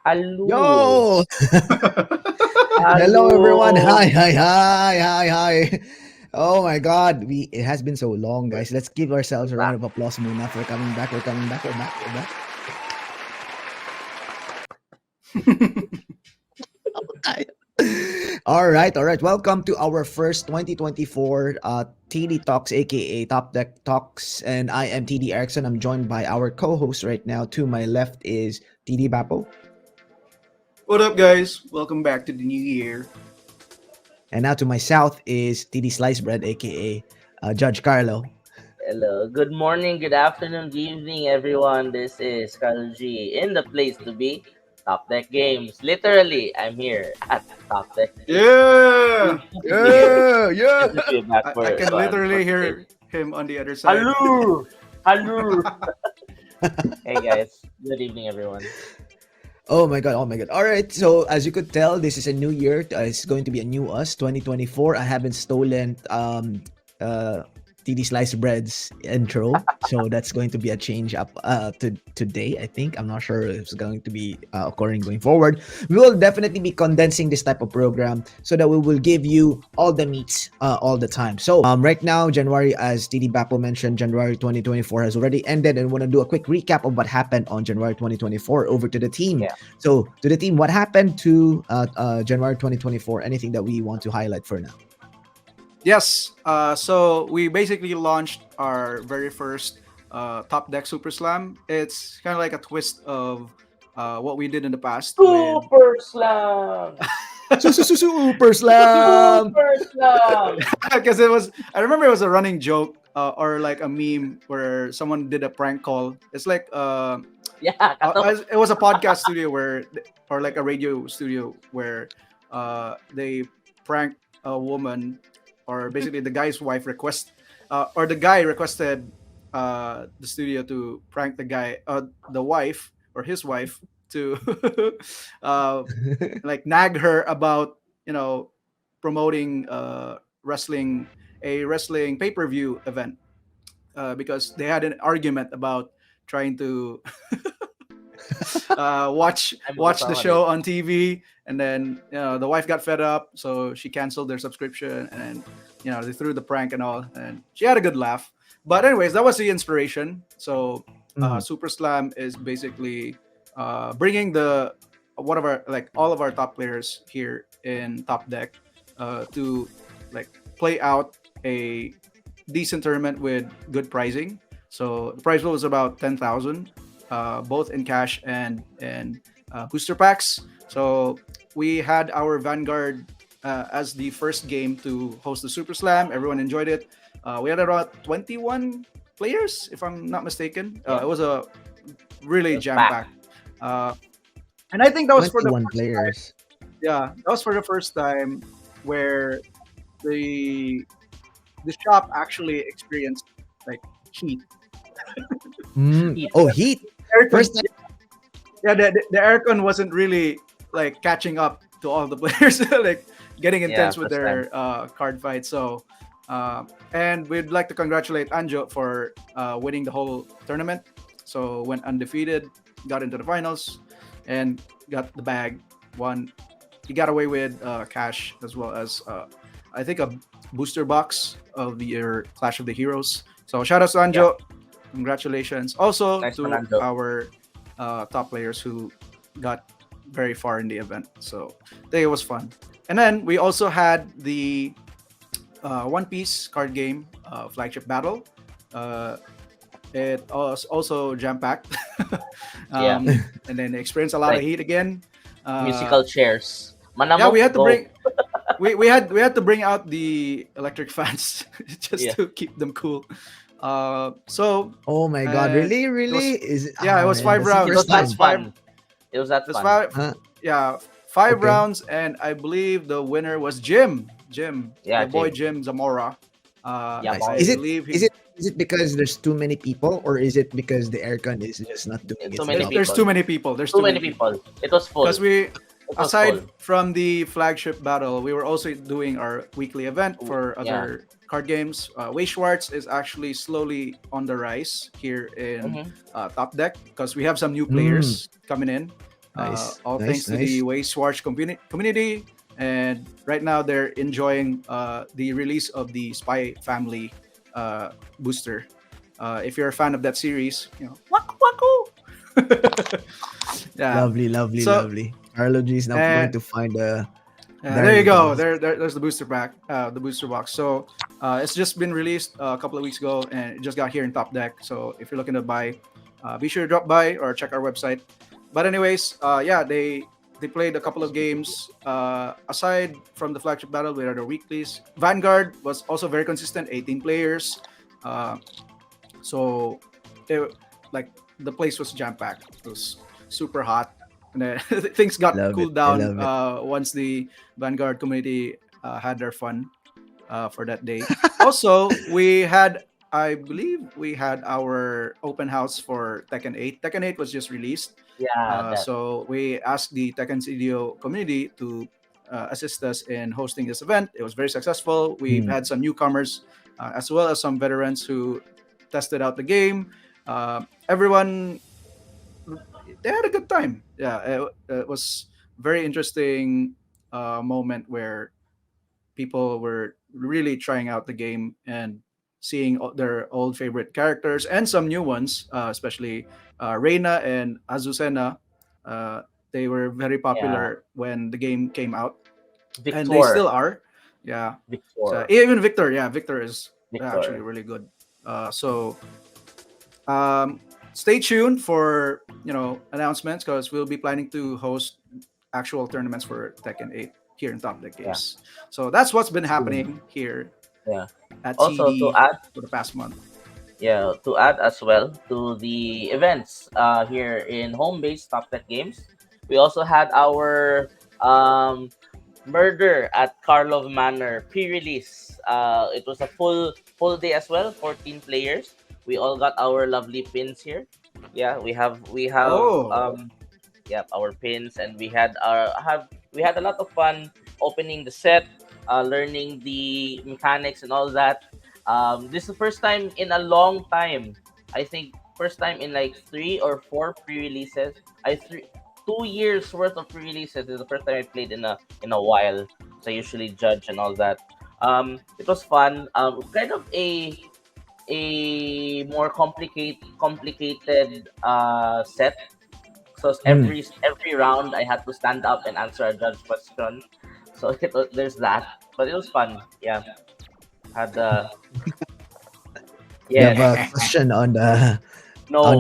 Hello. Yo! Hello, everyone. Hello. Hi, hi, hi, hi, hi. Oh my God, it has been so long, guys. Let's give ourselves a round Back. of applause, Muna, for coming back. We're coming back. We're back. We're back. Ay. All right, all right. Welcome to our first 2024 TD Talks, aka Top Deck Talks, and I am TD Erickson. I'm joined by our co-host right now. To my left is TD Bapo, What up, guys? Welcome back to the new year. and now to my south is TD Slicebread, aka Judge Carlo. Hello. Good morning, good afternoon, good evening, everyone. This is Carl G in the place to be. Top Deck Games. Literally, I'm here at Top Deck Games. Yeah! Good to be here. Yeah, yeah. Good to be back I can for literally today. hear him on the other side. Hello. Hello. Hey, guys. Good evening, everyone. Oh my god, oh my god. All right, so as you could tell, this is a new year. It's going to be a new us, 2024. I haven't stolen TD Slice Bread's intro, so that's going to be a change up to today, I think. I'm not sure if it's going to be occurring going forward. We will definitely be condensing this type of program so that we will give you all the meats all the time. So right now, January, as TD Bapo mentioned, January 2024 has already ended, and want to do a quick recap of what happened on January 2024. Over to the team. Yeah. So to the team, what happened to January 2024? Anything that we want to highlight for now? Yes, so we basically launched our very first Top Deck Super Slam. It's kind of like a twist of what we did in the past with. Super Slam. Super Slam! Super Slam. Because it was, I remember it was a running joke or like a meme where someone did a prank call. It's like, Yeah, kato. it was a podcast studio or like a radio studio where they pranked a woman, or basically the guy's wife or the guy requested the studio to prank the wife or his wife to uh, like nag her about you know promoting wrestling a wrestling pay-per-view event because they had an argument about trying to I'm so watch the sorry. show on TV, and then the wife got fed up, so she canceled their subscription, and then they threw the prank and all, and she had a good laugh. But anyways, that was the inspiration. So Mhm. Super Slam is basically bringing the one of our like all of our top players here in Top Deck to like play out a decent tournament with good pricing. So the prize pool was about 10,000, both in cash and booster packs. So we had our Vanguard as the first game to host the Super Slam. Everyone enjoyed it. We had about 21 players, if I'm not mistaken. Yeah. It was a really It's jam back. packed. Uh, and I think that was for the 21 first time. players. Yeah, that was for the first time where the the shop actually experienced like heat. Eat. Oh, Heat. Aircon, First time. yeah, the aircon wasn't really like catching up to all the players, like getting Yeah, intense with first time. their card fights. So, and we'd like to congratulate Anjo for winning the whole tournament. So went undefeated, got into the finals, and got the bag. Won. He got away with cash as well as I think a booster box of the year Clash of the Heroes. So shout out to Yeah. Anjo. Congratulations. Also Nice to Fernando. our top players who got very far in the event. So I think it was fun. And then we also had the One Piece card game flagship battle. Uh, it was also jam packed, Yeah. and then experienced a lot of Like heat again. Uh, musical chairs. yeah, Manamok, we had to go. bring we had to bring out the electric fans just Yeah. to keep them cool. So Oh my God. uh, Really? it was Really? Is it? yeah, it Oh was man, five that's the It rounds. was first It that was time. five. fun. It was that That's fun. five. Huh? Yeah, five Okay. rounds, and I believe the winner was Jim. Jim, Yeah, the boy Jim. Jim Zamora. Yeah, Nice. I boy. believe Is he. it is it because there's too many people, or is it because the aircon is just not doing Too its many job? There's too people. many people. There's Too too many many people. people. It was Because full. It was aside full. from the flagship battle, we were also doing our weekly event for Yeah. other card games. Wei Schwartz is actually slowly on the rise here in Mm-hmm. Top Deck because we have some new Mm. players coming in. Nice, all thanks nice, to the nice. Way Swartz community. And right now they're enjoying the release of the Spy Family booster. If you're a fan of that series, waku waku. Yeah. Lovely, lovely, So lovely. Carlo G is now going and to find there you go. damages. There's the booster pack, the booster box. So it's just been released a couple of weeks ago, and it just got here in Top Deck. So if you're looking to buy, be sure to drop by or check our website. But anyways, yeah, they played a couple of games. Aside from the flagship battle, we had our weeklies. Vanguard was also very consistent, 18 players. Uh, so it, like the place was jam packed. It was super hot, and then things got Love it. cooled I down love it. once the Vanguard community had their fun for that day. Also, I believe, we had our open house for Tekken 8. Tekken 8 was just released, Yeah, that. so we asked the Tekken Studio community to assist us in hosting this event. It was very successful. We've Mm, had some newcomers as well as some veterans who tested out the game. Everyone, they had a good time. Yeah, it was very interesting moment where people were really trying out the game and seeing their old favorite characters and some new ones, especially Reina and Azucena. Uh, they were very Yeah, popular when the game came out, and they Victor, still are. Yeah. So Victor, even Victor, yeah, Victor is actually Victor. really good. So stay tuned for announcements, because we'll be planning to host actual tournaments for Tekken 8 here in Top Deck Yeah, Games. So that's what's been soon. happening here yeah. at Also to TD add, for the past month. yeah, to add as well to the events here in home base Top Tech Games, we also had our Murder at Karlov Manor pre-release. It was a full day as well, 14 players. We all got our lovely pins here. Yeah, we have Oh, yep, our pins, and we had a lot of fun opening the set, learning the mechanics and all that. This is the first time in a long time. I think first time in like 3 or 4 pre-releases. I 2 years worth of pre-releases. This is the first time I played in a while. So I usually judge and all that. It was fun. Kind of a more complicated set. So Mm. every round I had to stand up and answer a judge question. So there's that, but it was fun. Yeah, had You have yes, a question on the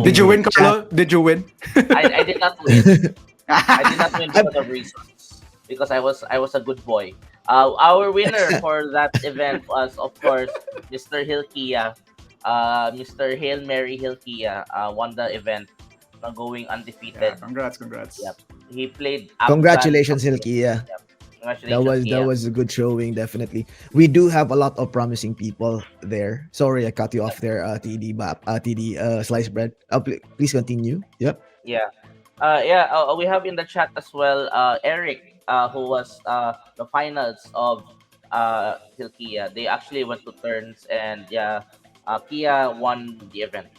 did you win, chat. Carlo? Did you win? I did not win. I did not win I'm, because of reasons. Because I was a good boy. Our winner for that event was, of course, Mr. Hilkia. Mr. Hail Mary Hilkia won the event, going Yeah, undefeated. congrats, congrats. Yep. He played Afghan. Congratulations, Hilkia. Yep. That Congratulations, was that Kia. was a good showing, definitely. We do have a lot of promising people there. Sorry, I cut you off Yep. there, TD, sliced bread. Please continue. Yep. Yeah. Yeah. We have in the chat as well, Eric, who was the finals of Hilkia. They actually went to turns, and yeah, Kia won the event.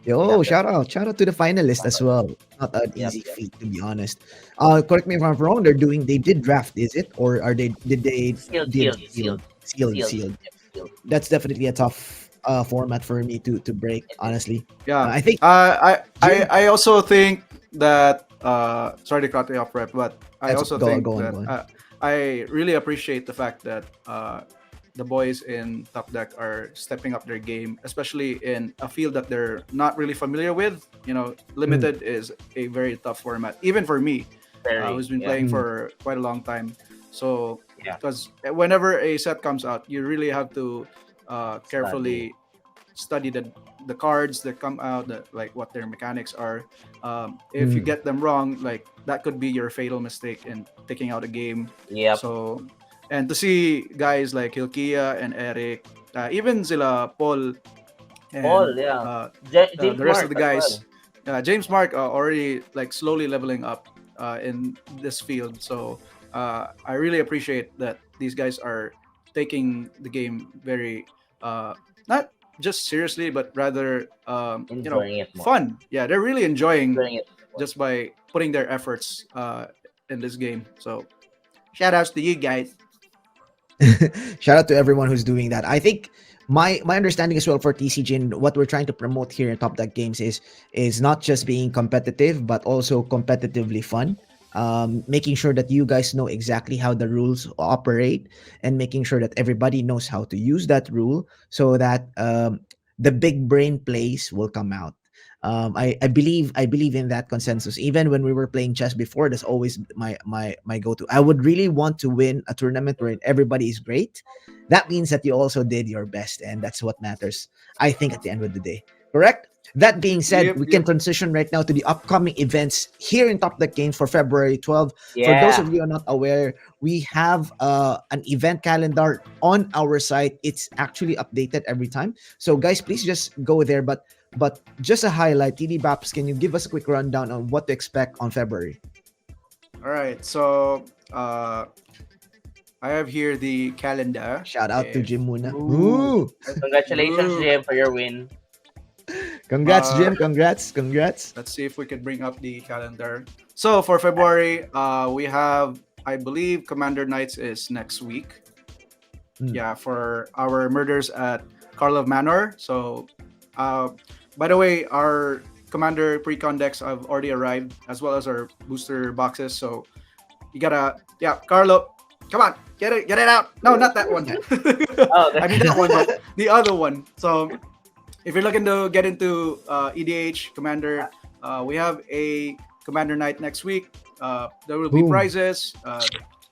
We Yo, have that. shout out to the finalist as well. Not an Yep. easy Yep. feat, to be honest. Correct me if I'm wrong. They did draft, is it, or are did they Sealed, did sealed, sealed, sealed, sealed, sealed. sealed? Yep, sealed. That's definitely a tough format for me to break. It is. Honestly, Yeah. I think I James. I also think that sorry to cut you off, Rep, but I That's also go think go on, that go on. I really appreciate the fact that the boys in Top Deck are stepping up their game, especially in a field that they're not really familiar with. Mm, Limited is a very tough format, even for me, Very. who's been Yeah. playing mm, for quite a long time. So, Yeah. because whenever a set comes out, you really have to Study. carefully study the cards that come out, like what their mechanics are. If you mm. get them wrong, like that could be your fatal mistake in taking out a game. Yep. So, and to see guys like Hilkia and Eric, even Zilla Paul and Paul. Yeah. the James rest of Mark the as well. guys, James Mark, already like slowly leveling up in this field. So I really appreciate that these guys are taking the game very not just seriously, but rather Enjoying it more. fun. Yeah, they're really enjoying Enjoying it more. just by putting their efforts in this game. So shout outs to you guys. Shout out to everyone who's doing that. I think my understanding as well for TCG and what we're trying to promote here in Top Deck Games is not just being competitive but also competitively fun. Making sure that you guys know exactly how the rules operate and making sure that everybody knows how to use that rule so that the big brain plays will come out. I believe in that consensus. Even when we were playing chess before, that's always my go-to. I would really want to win a tournament where everybody is great. That means that you also did your best, and that's what matters. I think at the end of the day, correct. That being said, Yep, we can yep. transition right now to the upcoming events here in Top Deck Games for February 12th. For those Yeah. of you who are not aware, we have an event calendar on our site. It's actually updated every time. So guys, please just go there. But just a highlight, TD Baps, can you give us a quick rundown on what to expect on February? All right. So I have here the calendar. Shout out to If Jim Muna. Ooh, Ooh! Congratulations, ooh. Jim, for your win. Congrats, Uh, Jim. Congrats. Congrats. let's see if we can bring up the calendar. So for February, we have, I believe, Commander Knights is next week. Mm. Yeah, for our murders at Karlov Manor. So, uh, by the way, our Commander Precon decks have already arrived, as well as our booster boxes. So you gotta, yeah, Carlo, come on, get it out. No, not that one. Oh, I mean that one, but the other one. So if you're looking to get into EDH Commander, we have a Commander Night next week. There will be Boom. prizes.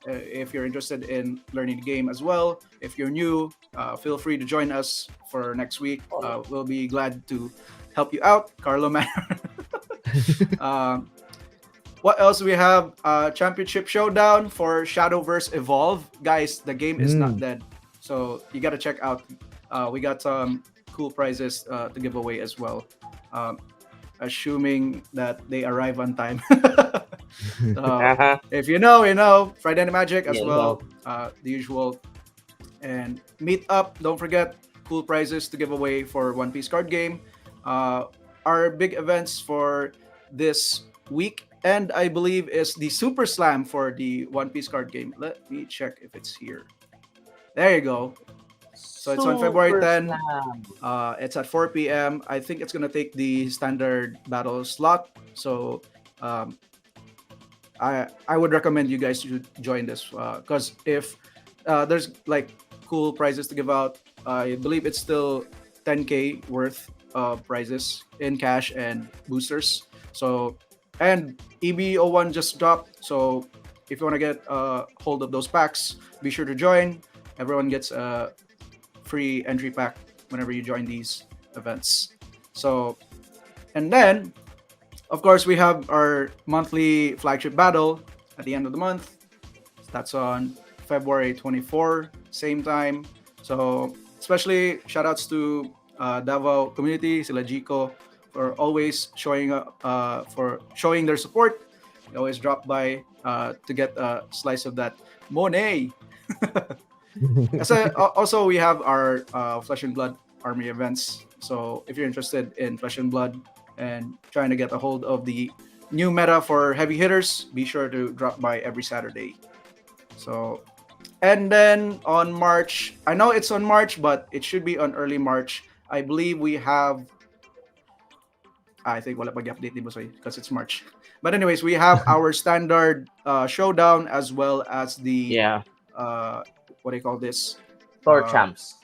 If you're interested in learning the game as well, if you're new, feel free to join us for next week. We'll be glad to help you out, Carlo Manor. um, what else we have? Championship Showdown for Shadowverse Evolve. Guys, the game is not Mm. dead. So you got to check out. We got some cool prizes to give away as well. Um, assuming that they arrive on time. uh-huh. If you know, you know. Friday Night Magic as Yeah, well. no. The usual. And meet up. Don't forget, cool prizes to give away for One Piece card game. Uh, our big events for this week, and I believe is the Super Slam for the One Piece card game. Let me check if it's here. There you go. So it's on February Super 10. Slam. It's at 4 p.m. I think it's gonna take the standard battle slot. So um, I would recommend you guys to join this because if there's like cool prizes to give out, I believe it's still 10k worth of prizes in cash and boosters. So and EB01 just dropped. So if you want to get hold of those packs, be sure to join. Everyone gets a free entry pack whenever you join these events. So and then of course, we have our monthly flagship battle at the end of the month. That's on February 24, same time. So, especially shout outs to Davao community, sila Jico, for always showing up, for showing their support. They always drop by to get a slice of that Monet. Also, we have our Flesh and Blood Army events. So if you're interested in Flesh and Blood and trying to get a hold of the new meta for heavy hitters, be sure to drop by every Saturday. So, and then on March, I know it's on March, but it should be on early March. I believe we have, I think wala pag-update ni Bosoy because it's March. But anyways, we have our standard showdown as well as the Yeah. uh, what do you call this? Store Uh, champs.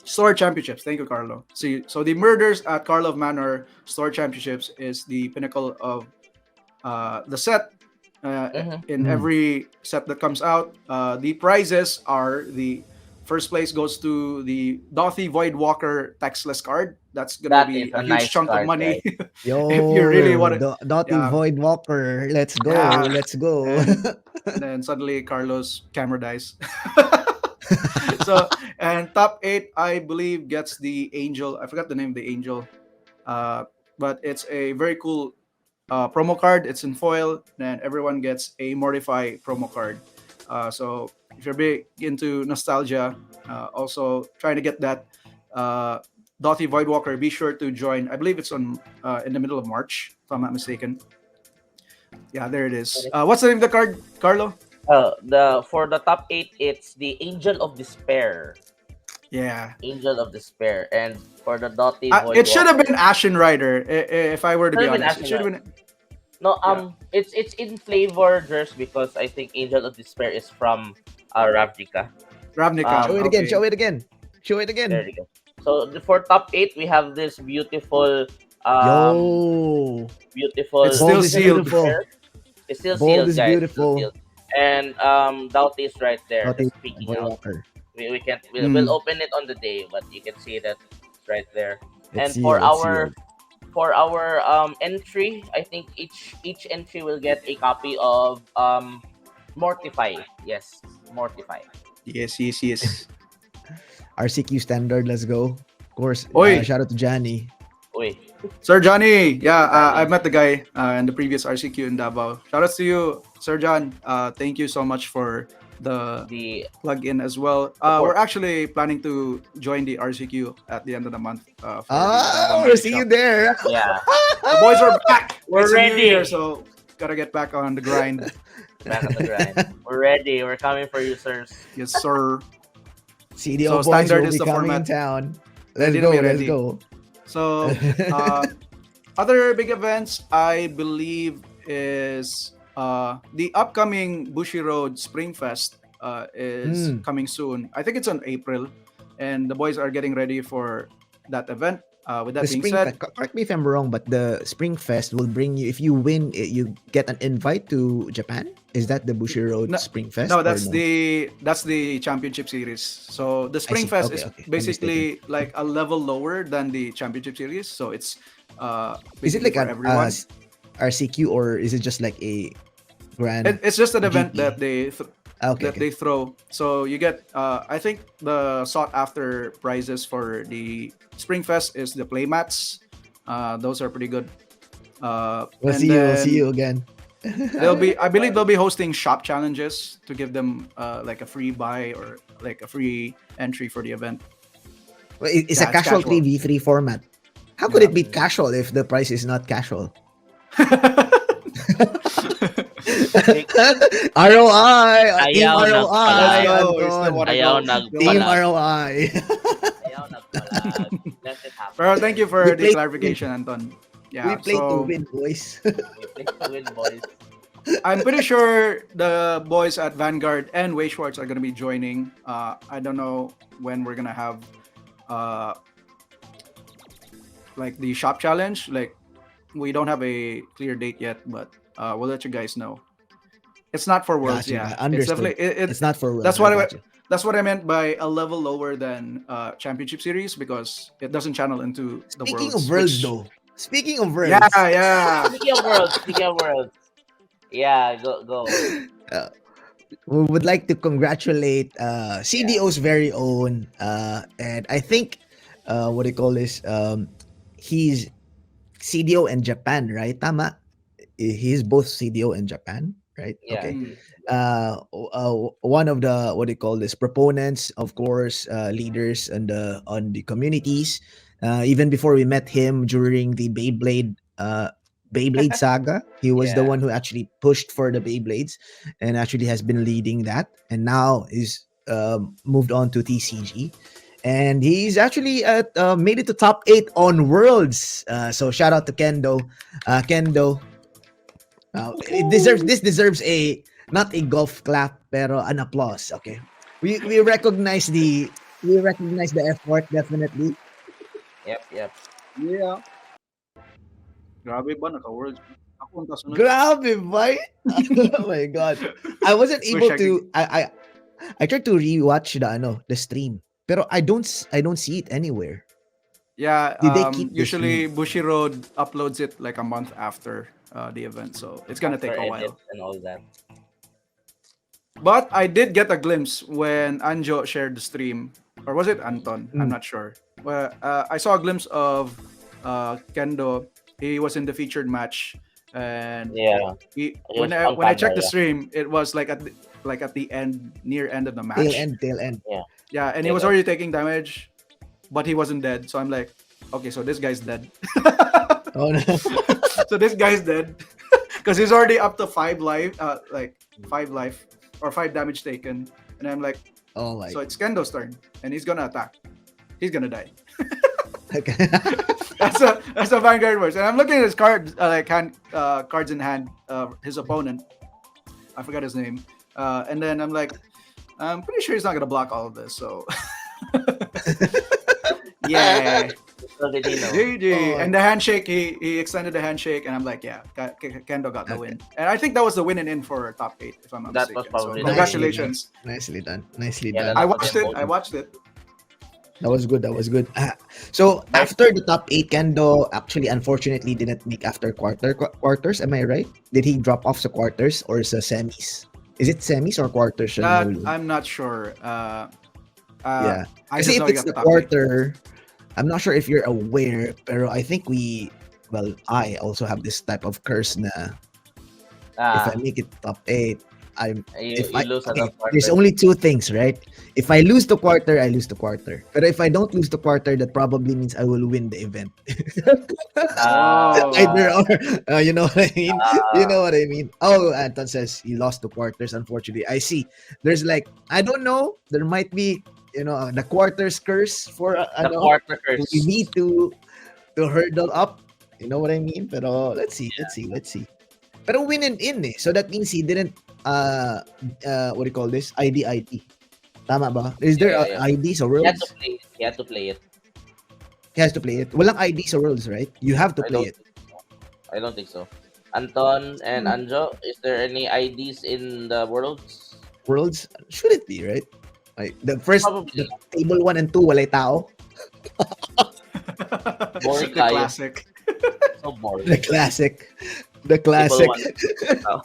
Store Championships. Thank you, Carlo. See, so the Murders at Karlov Manor Store Championships is the pinnacle of the set. Mm-hmm. In Mm. every set that comes out, the prizes are the first place goes to the Dothy Voidwalker Textless card. That's gonna That is be a a huge nice chunk of card, money right? if you really want Yo, to. Dotty Yeah, Void Walker. Let's go. yeah, Let's go. and then suddenly Carlos camera dies. So and top eight, I believe, gets the angel. I forgot the name of the angel, uh, but it's a very cool promo card. It's in foil, and everyone gets a Mortify promo card. So if you're big into nostalgia, also trying to get that Dothy Voidwalker, be sure to join. I believe it's on in the middle of March, if I'm not mistaken. Yeah, there it is. What's the name of the card, Carlo? The for the top eight, it's the Angel of Despair. Yeah. Angel of Despair, and for the Doughty It should have Voidwalker, been Ashen Rider, if I were to should be have been honest. It Ashen should have Knight. been. No, Yeah. it's in flavor just because I think Angel of Despair is from Ravnica. Ravnica. Show Um, it again. Okay. Show it again. Show it there again. you go. So for top eight, we have this beautiful, Yo. It's beautiful still Bold is Angel of sealed. beautiful. Despair. It's still Bold sealed, is guys. Still beautiful. sealed. And Doughty is right there, Not a just peeking out. Voidwalker. We can't. We'll Mm. open it on the day, but you can see that it's right there. It's And sealed. It's sealed. for our entry, I think each entry will get a copy of Mortify. Yes, Mortify. Yes, yes, yes. RCQ standard. Let's go. Of course. Oi, Shout out to Johnny. Wait, Sir Johnny. Yeah, Johnny. I met the guy in the previous RCQ in Davao. Shout out to you, Sir John. Thank you so much for the The plug-in as well. We're support. actually planning to join the RCQ at the end of the month for the Davao We'll Magic see you Shop. there. Yeah, The boys are back. we're It's a new year, ready. so gotta get back on the grind. Back on the grind. We're ready. We're coming for you, sirs. Yes, sir. CDO So boys standard will is be the coming in format. town. Let's Ready to go. be Let's ready. go. So other big events I believe is the upcoming Bushi Road Spring Fest is Hmm. coming soon. I think it's on April, and the boys are getting ready for that event. With The that being Spring Fest, said, correct me if I'm wrong, but the Spring Fest will bring you, if you win, you get an invite to Japan. Is that the Bushi Road no, Spring Fest no, or no? that's the championship series. So the I Spring see. Fest Okay, is okay. My mistaken. basically like a level lower than the championship series. So it's Is it basically like for an everyone. RCQ or is it just like a grand It's just an event GP? Okay, that okay. they throw. So you get, I think the sought after prizes for the Spring Fest is the playmats. Those are pretty good. We'll And see you. We'll see then you again. I believe they'll be hosting shop challenges to give them like a free buy or like a free entry for the event. Well, it's a Yeah, it's casual casual. 3v3 format. How could Yeah. it be casual if the price is not casual? Big- ROI! Team Ayaw Let's ROI, nagpalag. go. You still Anton! want to Ayaw go? Team Go. nagpalag. ROI! Ayaw nagpalag. Let it happen. Well, thank you we for the play to win. clarification, Anton. We Yeah. play to So win, boys. We play to win, boys. I'm pretty sure the boys at Vanguard and Way Schwartz are going to be joining. I don't know when we're going to have uh, like the shop challenge. Like we don't have a clear date yet, but we'll let you guys know. It's not for Worlds, Gotcha, yeah. It's understood. definitely It's not for that's worlds. what I I got you. that's what I meant by a level lower than Championship Series because it doesn't channel into the Speaking Worlds. of worlds, Which though. Speaking of yeah, worlds. yeah. Speaking of worlds. Yeah, go. Uh, we would like to congratulate CDO's very own, and I think what do you call this? He's CDO in Japan, right? Tama. He's both CDO in Japan, right? Yeah. Okay. Mm. One of the what do you call this proponents, of course, leaders on the communities. Even before we met him during the Beyblade saga, he was the Yeah. one who actually pushed for the Beyblades and actually has been leading that. And now is moved on to TCG. And he's actually made it to top 8 on Worlds. So shout out to Kendo. Kendo, this deserves a not a golf clap pero an applause. Okay, we recognize the effort definitely. Yep. Yeah. Grabe ba naka-Worlds? Ako ang kasunod. Grabe, boy! Oh my god, I wasn't Wish able I to. I tried to rewatch the stream, pero I don't see it anywhere. Yeah, Did they keep the usually stream? Bushi Road uploads it like a month after the event, so it's gonna After take a edits while. and all that. But I did get a glimpse when Anjo shared the stream, or was it Anton? I'm Mm. not sure. Well, I saw a glimpse of Kendo. He was in the featured match, and Yeah. It was on when I camera, checked the yeah. stream, it was like at the end, near end of the Tail match. end, tail end. Yeah, and he was already taking damage, but he wasn't dead. So I'm like, okay, so this guy's dead. Oh no. So this guy's dead because he's already up to 5 life, like 5 life or 5 damage taken, and I'm like, Oh so my. it's Kendo's turn, and he's gonna attack. He's gonna die. Okay. That's a Vanguard works, and I'm looking at his card, cards in hand. His opponent, I forgot his name, and then I'm like, I'm pretty sure he's not gonna block all of this. So yeah, Filipino. GG. Oh, And the handshake, he extended the handshake, and I'm like, yeah, Kendo got the okay. win, and I think that was the win and in for top 8, if I'm not That was mistaken. So probably the winning. Nicely done. congratulations. Nicely done. Nicely Yeah, done. that I was the watched it. I emoji. watched it. That was good. That was good. So My after the top eight, Kendo actually unfortunately didn't make after quarters. Am I right? Did he drop off the quarters or the semis? Is it semis or quarters? Siya That nahulog? I'm not sure. Uh, Yeah. I Kasi just if know he it's got the the top 8. quarter, I'm not sure if you're aware, pero I think I also have this type of curse na if I ah, make it top eight, I'm if you I lose at okay, the there's quarter. only two things, right? If I lose the quarter, I lose the quarter. But if I don't lose the quarter, that probably means I will win the event. Either Oh, or, you know what I mean? You Ah, know what I mean? Oh, Anton says he lost the quarters. Unfortunately, I see. There's like I don't know. There might be the quarters curse for the ano. quarter We curse. need to hurdle up. You know what I mean? Pero let's see. Pero win and in eh. So that means he didn't what do you call this? IDIT. Tama ba? Is there Yeah, yeah, yeah. IDs or He had to worlds? play it. He had to play it. He has to play it. Walang IDs or worlds, right? You have to I play don't it. think so. I don't think so. Anton and Hmm. Anjo, is there any IDs in the worlds? Worlds should it be, right? Like the Probably. table 1 and 2 walay tao. Boring the kayo. classic. So The boring. classic. The Table classic. one. Oh,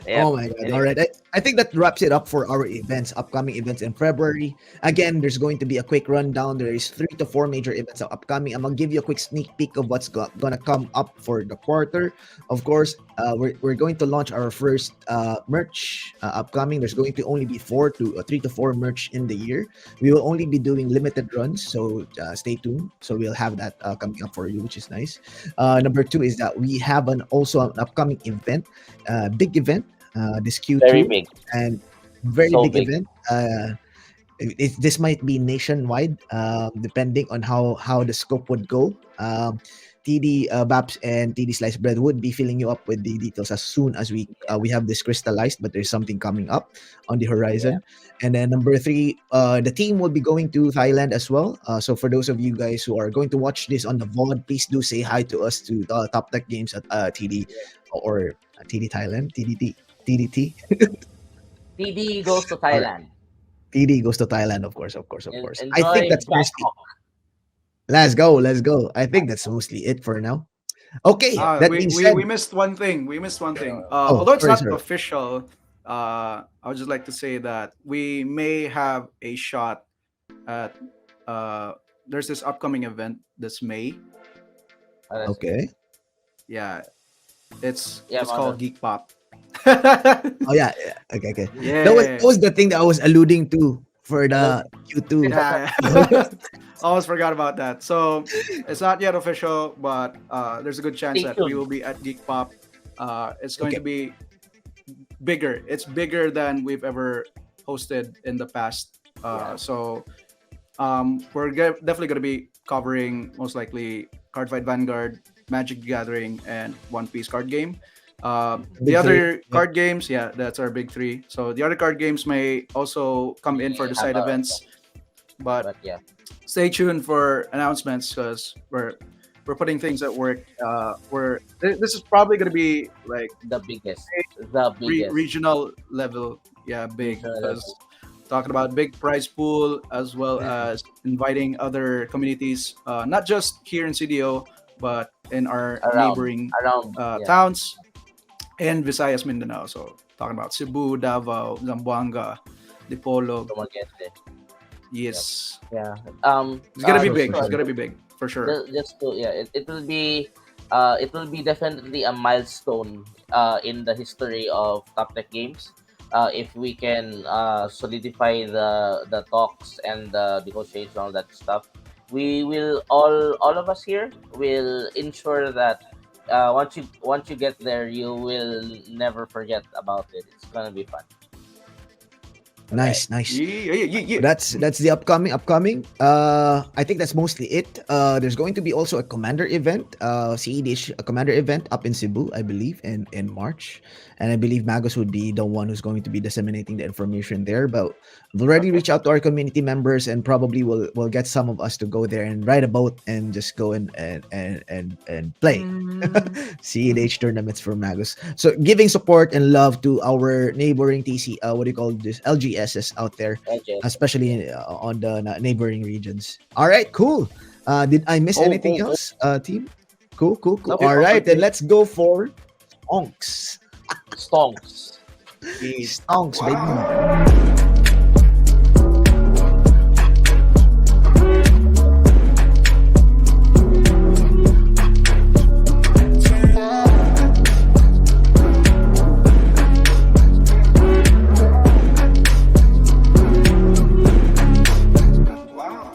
yep. Oh my god. All Anyway, right. I think that wraps it up for our events, upcoming events in February. Again, there's going to be a quick rundown. There is 3 to 4 major events upcoming. I'm gonna give you a quick sneak peek of what's gonna come up for the quarter. Of course, we're going to launch our first merch upcoming. There's going to only be 3 to 4 merch in the year. We will only be doing limited runs, so stay tuned. So we'll have that coming up for you, which is nice. Number two is that we have an upcoming event, big event this very Q2, big. and very So big big. event. This might be nationwide, depending on how the scope would go. TD Baps and TD Slice Bread would be filling you up with the details as soon as we have this crystallized. But there's something coming up on the Yeah. horizon. And then number three, the team will be going to Thailand as well. So for those of you guys who are going to watch this on the VOD, please do say hi to us to Top Tech Games at TD or TD Thailand, TDT. TD goes to All right. Thailand. TD goes to Thailand, of course, of course, of course. I think Enjoy that's mostly. Bangkok. Let's go, let's go. I think that's mostly it for now. Okay, Yep. that We, being we said, we missed one thing. We missed one thing. oh, Although it's sorry, not sorry. official, I would just like to say that we may have a shot at. Uh, there's this upcoming event this May. Let's see. Okay. Yeah, it's Yeah, it's called Mother. Geek Pop. Oh yeah, yeah. Okay, okay. Yeah. That was the thing that I was alluding to for the Q2. Yeah. Almost forgot about that. So it's not yet official, but there's a good chance Stay that we tuned. will be at Geek Pop. It's going Okay. to be bigger. It's bigger than we've ever hosted in the past. Yeah. So we're definitely going to be covering most likely Card Fight Vanguard, Magic the Gathering, and One Piece card game. The Big three. other Yep. card games, yeah, that's our big three. So the other card games may also come in for We the have side a, events, but but yeah, stay tuned for announcements because we're putting things at work. This is probably going to be like the biggest, the biggest regional level, yeah, big regional because level. talking about big prize pool as well Yeah. as inviting other communities, not just here in CDO, but in our around, neighboring yeah, towns and Visayas, Mindanao. So talking about Cebu, Davao, Zamboanga, Dipolog. Dumaguete. Yes, Yeah. it's gonna be Sure, big. for It's sure. gonna be big for sure. Just to, yeah, it will be definitely a milestone in the history of Top Tech Games. If we can solidify the talks and the negotiation, all that stuff, we will all of us here will ensure that once you get there, you will never forget about it. It's gonna be fun. All right. Nice, nice. Yeah, yeah, yeah, yeah. That's the upcoming. I think that's mostly it. There's going to be also a commander event, CEDH, a commander event up in Cebu, I believe, in March, and I believe Magos would be the one who's going to be disseminating the information there. But we've already Okay. reached out to our community members, and probably will get some of us to go there and ride a boat and just go and play Mm. CEDH tournaments for Magos. So giving support and love to our neighboring TC, what do you call this, LGSs out there, LGSS, yeah. especially on the neighboring regions. All right, cool. Did I miss Oh, anything else, team? Cool, cool, cool. Nope. yeah, All right, then okay. let's go for stonks. Stonks. Yeah. Stonks, baby. Wow.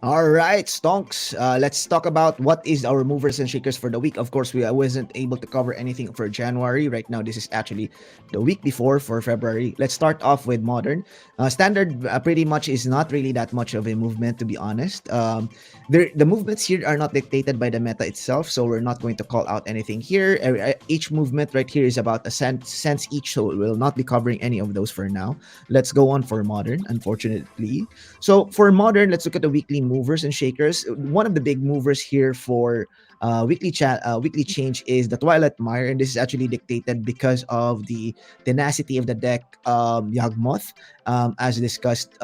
All right, stonks. Let's talk about what is our movers and shakers for the week. Of course, I wasn't able to cover anything for January. Right now, this is actually the week before for February. Let's start off with modern. Standard pretty much is not really that much of a movement, to be honest. The movements here are not dictated by the meta itself, so we're not going to call out anything here. Each movement right here is about a cents each, so we'll not be covering any of those for now. Let's go on for modern, unfortunately. So for modern, let's look at the weekly movers and shakers. One of the big movers here for weekly change is the Twilight Mire, and this is actually dictated because of the tenacity of the deck, Yawgmoth. As discussed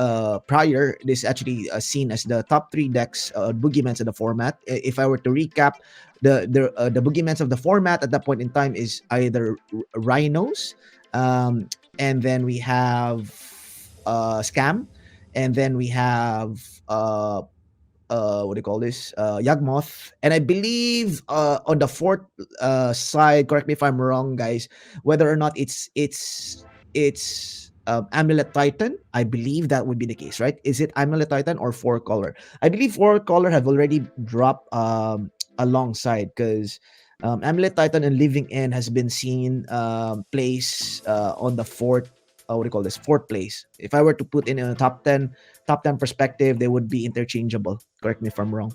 prior, this is actually seen as the top three decks, boogeymans in the format. If I were to recap, the boogeymans of the format at that point in time is either rhinos, and then we have scam, and then we have what do you call this, Yawgmoth, and I believe on the fourth side, correct me if I'm wrong, guys, whether or not it's Amulet Titan. I believe that would be the case, right? Is it Amulet Titan or Four Color? I believe Four Color have already dropped alongside, because Amulet Titan and Living End has been seen place on the fourth, what do you call this, fourth place. If I were to put in a top 10 perspective, they would be interchangeable. Correct me if I'm wrong.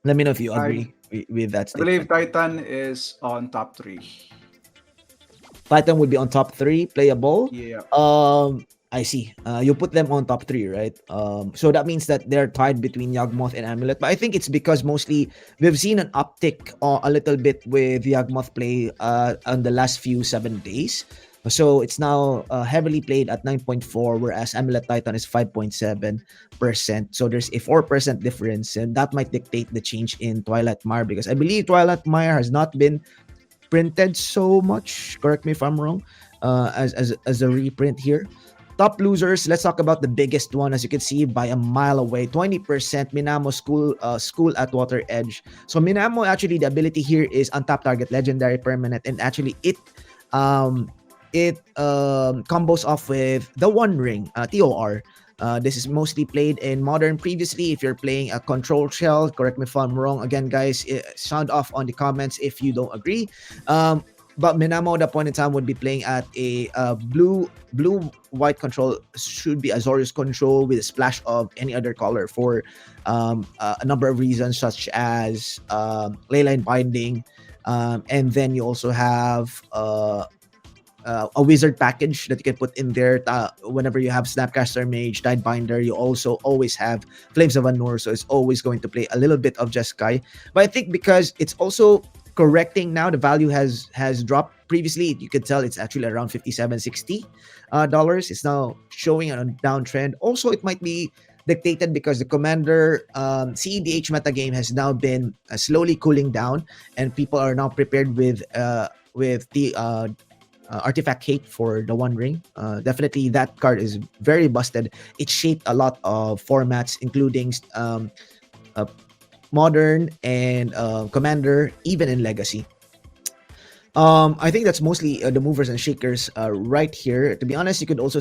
Let me know if you I agree with that I believe statement. Titan is on top three. Titan would be on top three, playable. Yeah. I see. You put them on top three, right? So that means that they're tied between Yawgmoth and Amulet. But I think it's because mostly we've seen an uptick a little bit with Yawgmoth play on the last few 7 days. So it's now heavily played at 9.4, whereas Amulet Titan is 5.7%. So there's a 4% difference, and that might dictate the change in Twilight Mire, because I believe Twilight Mire has not been printed so much. Correct me if I'm wrong. As a reprint here. Top losers. Let's talk about the biggest one. As you can see, by a mile away, 20%. Minamo school at Water Edge. So Minamo, actually, the ability here is untap target legendary permanent, and actually um combos off with the One Ring, TOR. This is mostly played in modern. Previously, if you're playing a control shell, correct me if I'm wrong. Again, guys, sound off on the comments if you don't agree. But Minamo at that point in time would be playing at a blue white control, should be Azorius control with a splash of any other color for a number of reasons, such as leyline binding, and then you also have a wizard package that you can put in there whenever you have Snapcaster Mage, Tidebinder. You also always have Flames of Anur, so it's always going to play a little bit of Jeskai. But I think because it's also correcting now, the value has dropped. Previously, you could tell it's actually around 57-60 dollars. It's now showing a downtrend. Also, it might be dictated because the commander CEDH metagame has now been slowly cooling down, and people are now prepared with the artifact hate for the One Ring. Definitely, that card is very busted. It shaped a lot of formats, including uh, modern and commander, even in legacy. I think that's mostly the movers and shakers right here. To be honest, you could also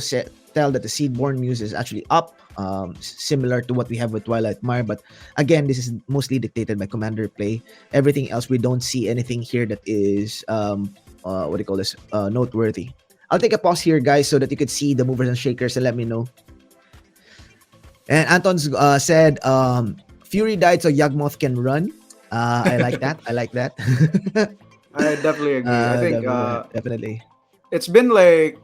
tell that the Seedborn Muse is actually up, similar to what we have with Twilight Mire. But again, this is mostly dictated by commander play. Everything else, we don't see anything here that is, what do you call this, noteworthy. I'll take a pause here, guys, so that you could see the movers and shakers and let me know. And Anton's said, Fury died so Yagmoth can run. I like that. I like that. I definitely agree. I think Definitely. it's been like,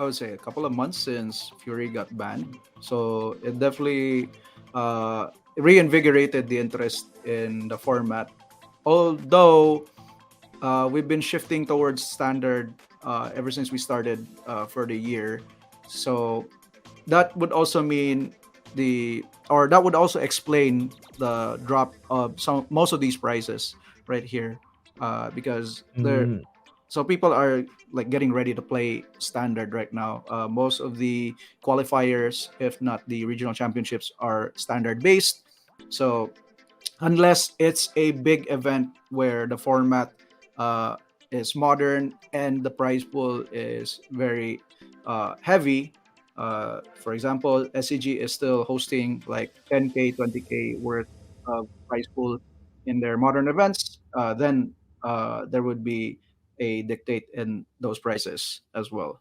I would say, a couple of months since Fury got banned, so it definitely reinvigorated the interest in the format. Although we've been shifting towards standard ever since we started for the year, so that would also mean that would also explain the drop of most of these prices right here, because they're Mm, so people are like getting ready to play standard right now. Most of the qualifiers, if not the regional championships, are standard based. So unless it's a big event where the format uh, is modern and the prize pool is very heavy. For example, SCG is still hosting like 10K, 20K worth of prize pool in their modern events. Then there would be a dictate in those prices as well.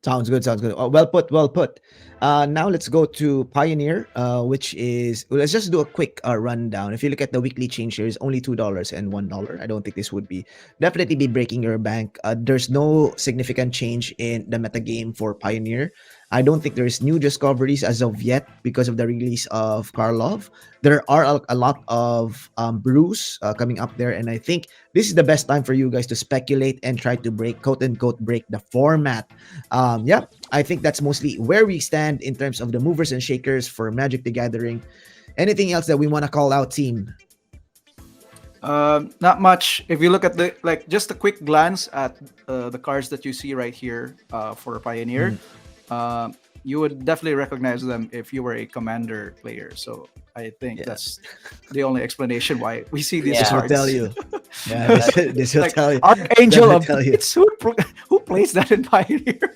sounds good. Sounds good. Oh, well put. Well put. Now let's go to Pioneer, which is, well, let's just do a quick rundown. If you look at the weekly change here, it's only $2 and $1. I don't think this would be definitely be breaking your bank. There's no significant change in the meta game for Pioneer. I don't think there's new discoveries as of yet because of the release of Karlov. There are a lot of brews coming up there, and I think this is the best time for you guys to speculate and try to break, quote unquote, break the format. Yeah, I think that's mostly where we stand in terms of the movers and shakers for Magic the Gathering. Anything else that we want to call out, team? Not much. If you look at the like just a quick glance at the cards that you see right here for Pioneer, Mm, uh, you would definitely recognize them if you were a Commander player. So I think yeah, that's the only explanation why we see these this Yeah. will tell cards. you. Yeah, That, this will Like tell you. Archangel Definitely of tell you. Lights. Who plays that in Pioneer?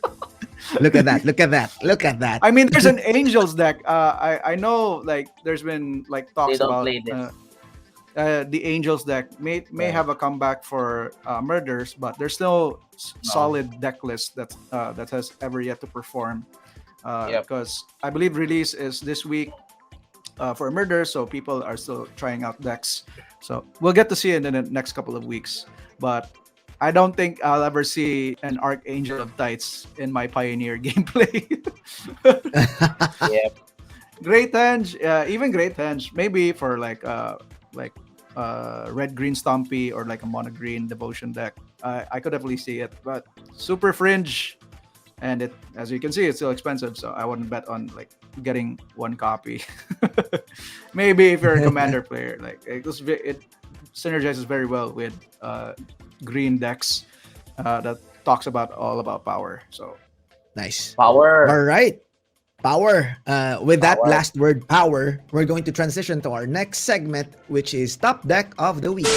Look at that. Look at that. Look at that. I mean, there's an Angels deck. I know like there's been like they talks don't about play this. the Angels deck may Yeah. have a comeback for Murders, but there's no No. solid deck list that has ever yet to perform. Yep. Because I believe release is this week for Murders, so people are still trying out decks. So we'll get to see it in the next couple of weeks. But I don't think I'll ever see an Archangel of Tights in my Pioneer gameplay. Yep. Great Henge, even Great Henge, maybe for like red green Stompy or like a mono green devotion deck. I could definitely see it, but super fringe, and it as you can see, it's still expensive. So I wouldn't bet on like getting one copy. Maybe if you're a commander player, like it synergizes very well with green decks that talks about all about power. So Nice. All Power. right. Power. With that Power. last word, power, we're going to transition to our next segment, which is Top Deck of the Week.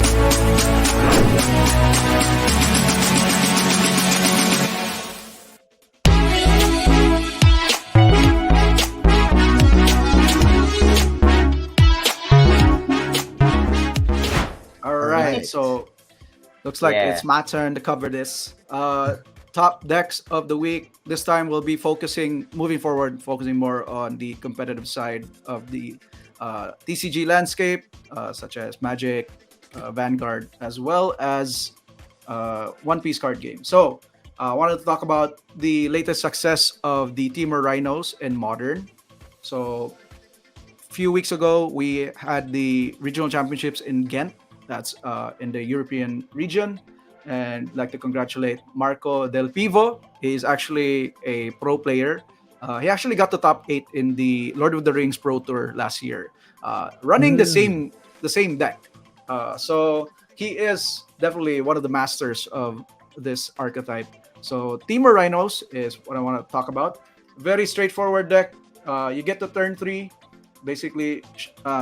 all All right, right. so looks like Yeah. it's my turn to cover this. Top decks of the week. This time we'll be moving forward, focusing more on the competitive side of the TCG landscape, such as Magic, Vanguard, as well as One Piece card game. So I wanted to talk about the latest success of the Timor Rhinos in Modern. So few weeks ago, we had the regional championships in Ghent. That's in the European region. And I'd like to congratulate Marco Del Pivo. He's actually a pro player. He actually got the top 8 in the Lord of the Rings Pro Tour last year, running Mm, the same deck. So he is definitely one of the masters of this archetype. So Timor Rhinos is what I want to talk about. Very straightforward deck. You get to turn 3, basically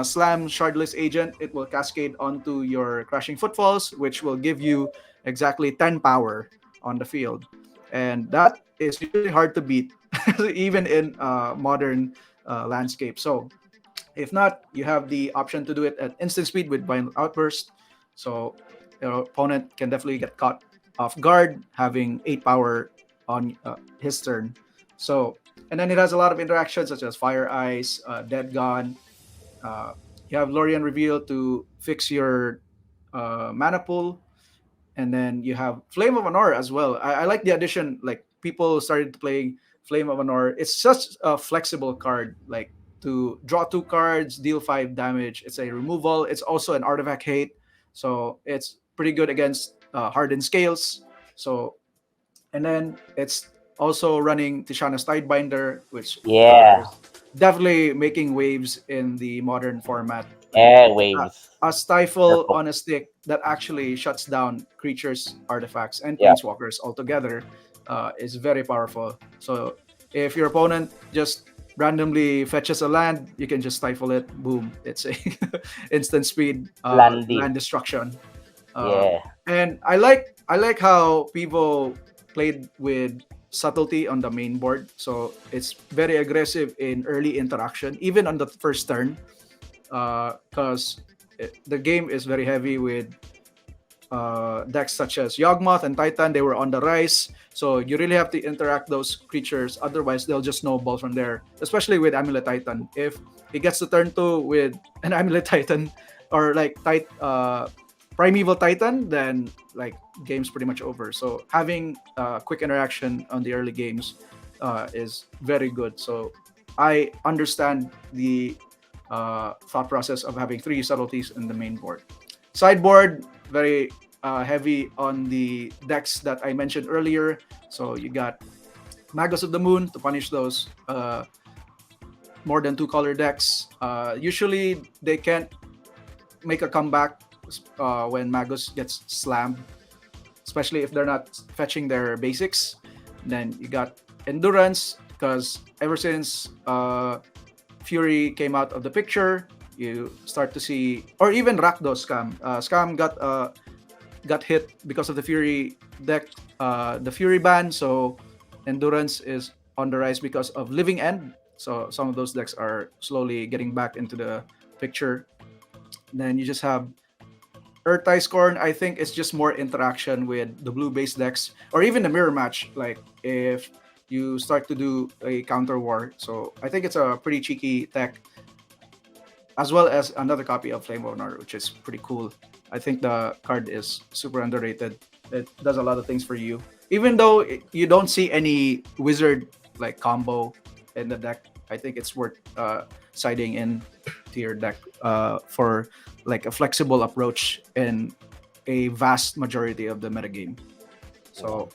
slam Shardless Agent. It will cascade onto your Crashing Footfalls, which will give you exactly 10 power on the field. And that is usually hard to beat, even in modern landscape. So if not, you have the option to do it at instant speed with Violent Outburst. So your opponent can definitely get caught off guard, having 8 power on his turn. So, and then it has a lot of interactions such as Fire Ice, Dead Gone. Uh, you have Lorien Reveal to fix your mana pool, and then you have Flame of Honor as well. I like the addition. Like people started playing Flame of Honor. It's such a flexible card. Like to draw 2 cards, deal 5 damage. It's a removal. It's also an artifact hate, so it's pretty good against hardened scales. So and then it's also running Tishana's Tidebinder, which Yeah. is definitely making waves in the modern format. Like uh, Airwaves. a stifle Purple. on a stick that actually shuts down creatures, artifacts, and Yeah. planeswalkers altogether is very powerful. So if your opponent just randomly fetches a land, you can just stifle it. Boom! It's a instant speed Landy. land destruction. Um, Yeah. and I like how people played with subtlety on the main board. So it's very aggressive in early interaction, even on the first turn, because the game is very heavy with decks such as Yawgmoth and Titan. They were on the rise, so you really have to interact those creatures. Otherwise, they'll just snowball from there. Especially with Amulet Titan, if he gets to turn 2 with an Amulet Titan or like Primeval Titan, then like game's pretty much over. So having quick interaction on the early games is very good. So I understand the thought process of having 3 subtleties in the main board. Sideboard, very heavy on the decks that I mentioned earlier. So you got Magus of the Moon to punish those more than 2 color decks. Usually they can't make a comeback when Magus gets slammed, especially if they're not fetching their basics. Then you got Endurance, because ever since Fury came out of the picture, you start to see, or even Rakdos Scam. Scam got hit because of the Fury deck, the Fury ban. So Endurance is on the rise because of Living End. So some of those decks are slowly getting back into the picture. Then you just have Earth Scorn. I think it's just more interaction with the blue base decks, or even the mirror match. Like if you start to do a counter war. So I think it's a pretty cheeky tech, as well as another copy of Flame of Honor, which is pretty cool. I think the card is super underrated. It does a lot of things for you, even though you don't see any wizard like combo in the deck. I think it's worth siding in to your deck for like a flexible approach in a vast majority of the metagame. So,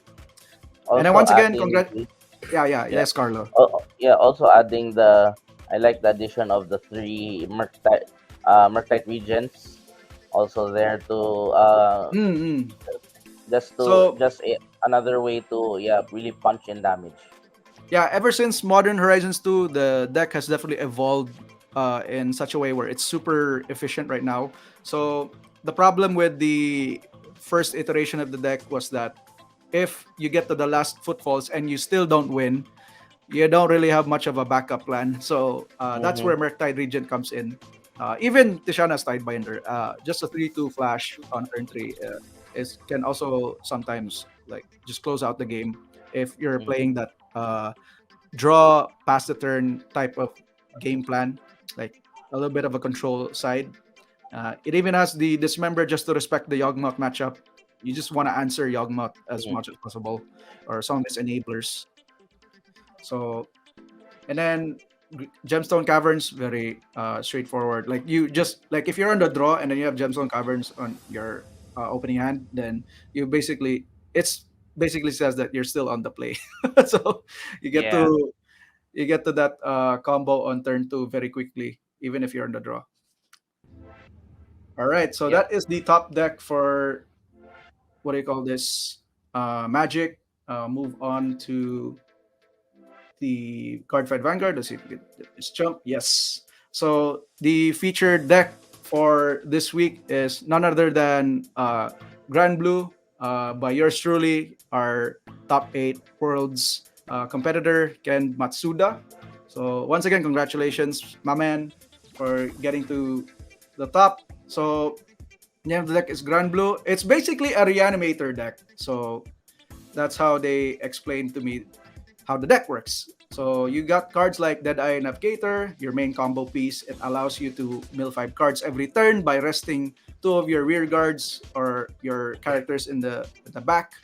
and then Also once again, adding congrats. the Yeah, yeah. yes, Carlo. Yeah. Also adding the. I like the addition of the 3 Murktide regions. Also there to Mm-hmm. just to So another way to really punch in damage. yeah, ever since Modern Horizons 2, the deck has definitely evolved in such a way where it's super efficient right now. So the problem with the first iteration of the deck was that if you get to the last footfalls and you still don't win, you don't really have much of a backup plan. So that's Mm-hmm. where Murktide Regent comes in. Even Tishana's Tidebinder, just a 3-2 flash on turn 3 is can also sometimes like just close out the game if you're Mm-hmm. playing that draw past the turn type of game plan, like a little bit of a control side. It even has the Dismember just to respect the Yawgmoth matchup. You just want to answer Yawgmoth as Mm-hmm. much as possible, or some of its enablers. So, and then Gemstone Caverns, very straightforward. Like you just like if you're on the draw and then you have Gemstone Caverns on your opening hand, then you basically it's basically says that you're still on the play. So you get Yeah. to you get to that combo on turn 2 very quickly, even if you're on the draw. All right, so Yep. that is the top deck for what do you call this? Magic. Move on to the Card Fight Vanguard. Let's see if we get this jump. Yes. So the featured deck for this week is none other than Grand Blue by yours truly, our top 8 worlds competitor, Ken Matsuda. So once again, congratulations, my man, for getting to the top. So name of the deck is Grand Blue. It's basically a reanimator deck. So that's how they explained to me how the deck works. So you got cards like Deadeye Navigator, your main combo piece. It allows you to mill 5 cards every turn by resting 2 of your rear guards or your characters in the back,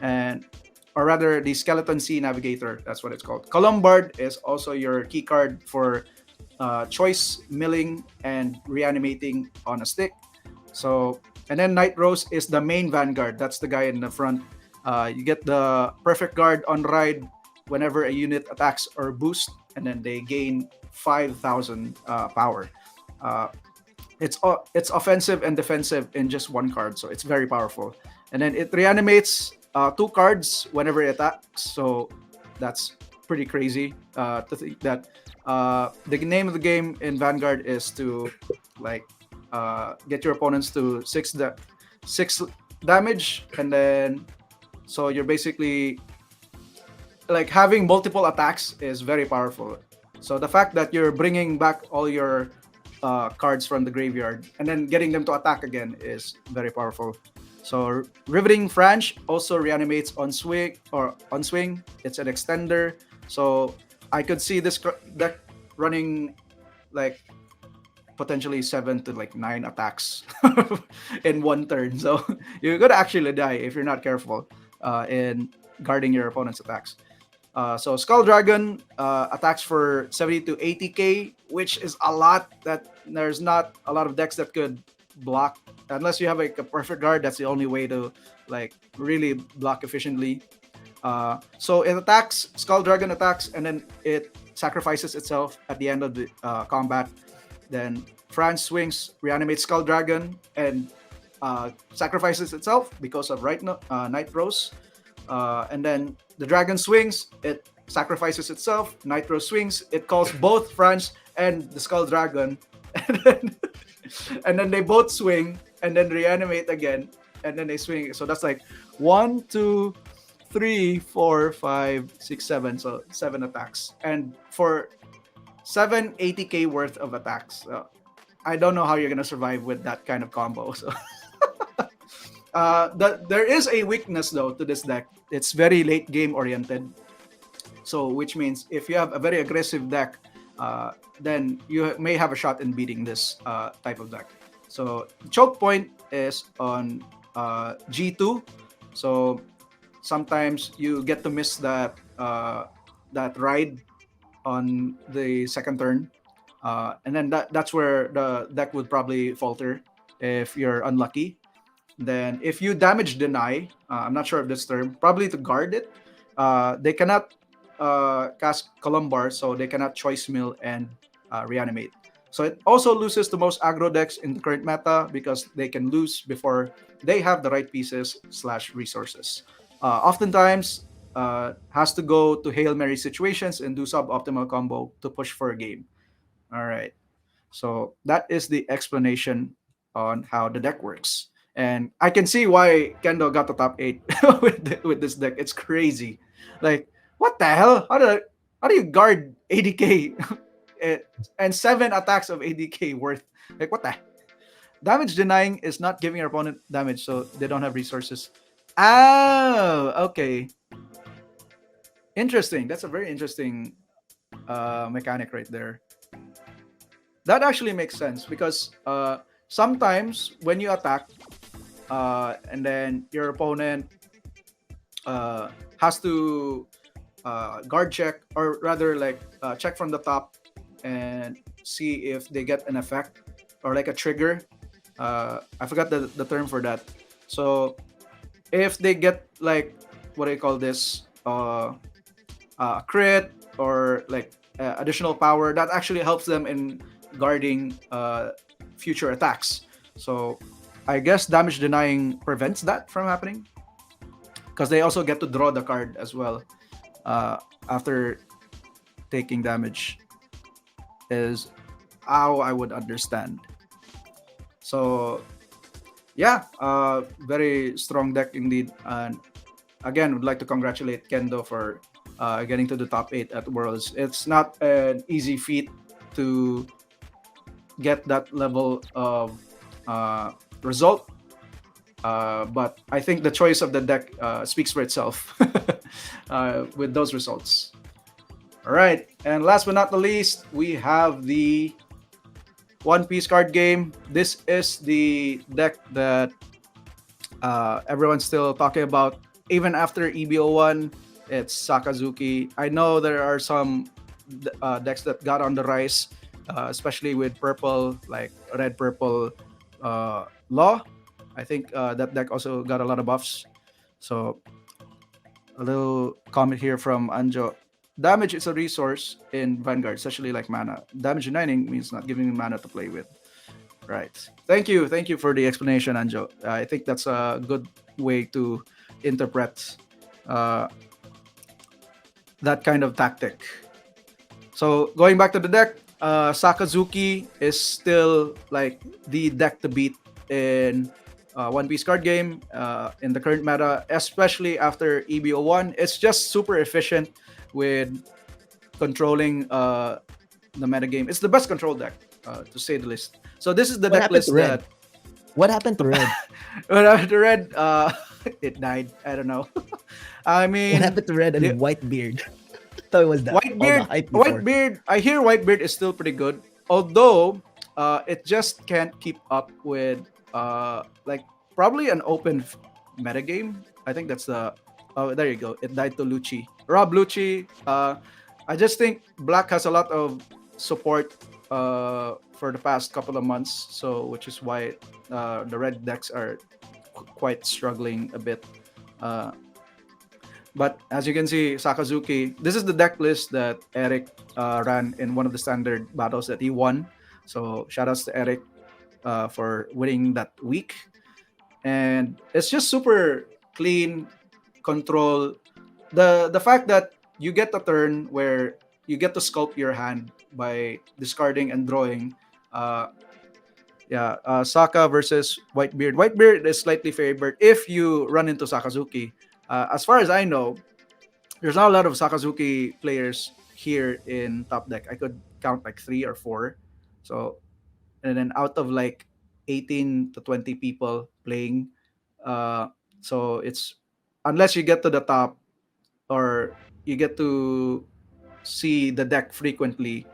and or rather the Skeleton Sea Navigator. That's what it's called. Columbard is also your key card for choice milling and reanimating on a stick. So, and then Night Rose is the main vanguard. That's the guy in the front. You get the perfect guard on ride whenever a unit attacks or boost, and then they gain 5,000 power. Uh, it's offensive and defensive in just 1 card, so it's very powerful. And then it reanimates 2 cards whenever it attacks. So that's pretty crazy to think that the name of the game in Vanguard is to like get your opponents to 6 damage, and then so you're basically like having multiple attacks is very powerful. So the fact that you're bringing back all your cards from the graveyard and then getting them to attack again is very powerful. So Riveting Franch also reanimates on swing or on swing. It's an extender. So I could see this deck running like potentially 7 to 9 attacks in 1 turn. So you're gonna actually die if you're not careful in guarding your opponent's attacks. So Skull Dragon attacks for 70 to 80k, which is a lot. That there's not a lot of decks that could block unless you have like a perfect guard. That's the only way to like really block efficiently. So it attacks, Skull Dragon attacks, and then it sacrifices itself at the end of the combat. Then Franz swings, reanimates Skull Dragon, and sacrifices itself because of Night Rose. And then the dragon swings, it sacrifices itself. Nitro swings, it calls both Franz and the Skull Dragon. And then, and then they both swing and then reanimate again. And then they swing. So that's like 1, 2, 3, 4, 5, 6, 7. So 7 attacks. And for 780k worth of attacks. I don't know how you're going to survive with that kind of combo. So there is a weakness though to this deck. It's very late game oriented. So which means if you have a very aggressive deck, then you may have a shot in beating this type of deck. So choke point is on G2. So sometimes you get to miss that ride on the second turn, and then that's where the deck would probably falter if you're unlucky. Then if you damage deny, I'm not sure of this term, probably to guard it, they cannot cast Columbar, so they cannot choice mill and reanimate. So it also loses to most aggro decks in the current meta because they can lose before they have the right pieces / resources. Oftentimes, has to go to Hail Mary situations and do suboptimal combo to push for a game. All right. So that is the explanation on how the deck works. And I can see why Kendo got the top 8 with this deck. It's crazy. Like, what the hell? How do you guard ADK and 7 attacks of ADK worth? Like, what the? Damage denying is not giving your opponent damage, so they don't have resources. Oh, okay. Interesting. That's a very interesting mechanic right there. That actually makes sense because sometimes when you attack, and then your opponent has to guard check, or rather like check from the top and see if they get an effect or like a trigger. I forgot the term for that. So if they get like, what do you call this, crit or like additional power, that actually helps them in guarding future attacks. So I guess damage denying prevents that from happening because they also get to draw the card as well after taking damage. Is how I would understand. So yeah, very strong deck indeed. And again, would like to congratulate Kendo for getting to the top 8 at Worlds. It's not an easy feat to get that level of uh, result, but I think the choice of the deck speaks for itself with those results. All right, and last but not the least, we have the One Piece card game. This is the deck that everyone's still talking about even after EBO1. It's Sakazuki. I know there are some decks that got on the rise, especially with purple, like red purple law. I think that deck also got a lot of buffs. So a little comment here from Anjo. Damage is a resource in Vanguard, especially like mana. Damage denying means not giving you mana to play with. Right. Thank you for the explanation, Anjo. I think that's a good way to interpret uh, that kind of tactic. So going back to the deck, Sakazuki is still like the deck to beat in One Piece card game in the current meta, especially after EBO1. It's just super efficient with controlling the meta game. It's the best control deck, to say the least. So this is the What deck happened to list that red? What happened to red? when I read, it died. I don't know. I What mean, happened to red the and Whitebeard? Thought it was all the Whitebeard, hype before. Whitebeard. I hear Whitebeard is still pretty good, although it just can't keep up with like probably an open metagame. I think that's the. Oh, there you go. It died to Lucci. Rob Lucci. I just think Black has a lot of support for the past couple of months, so which is why the red decks are quite struggling a bit. Uh, but as you can see, Sakazuki, this is the deck list that Eric ran in one of the standard battles that he won. So shout outs to Eric for winning that week. And it's just super clean control. The fact that you get a turn where you get to sculpt your hand by discarding and drawing. Saka versus Whitebeard. Whitebeard is slightly favored if you run into Sakazuki. As far as I know, there's not a lot of Sakazuki players here in top deck. I could count like 3 or 4. So and then out of like 18 to 20 people playing, uh, so it's unless you get to the top or you get to see the deck frequently,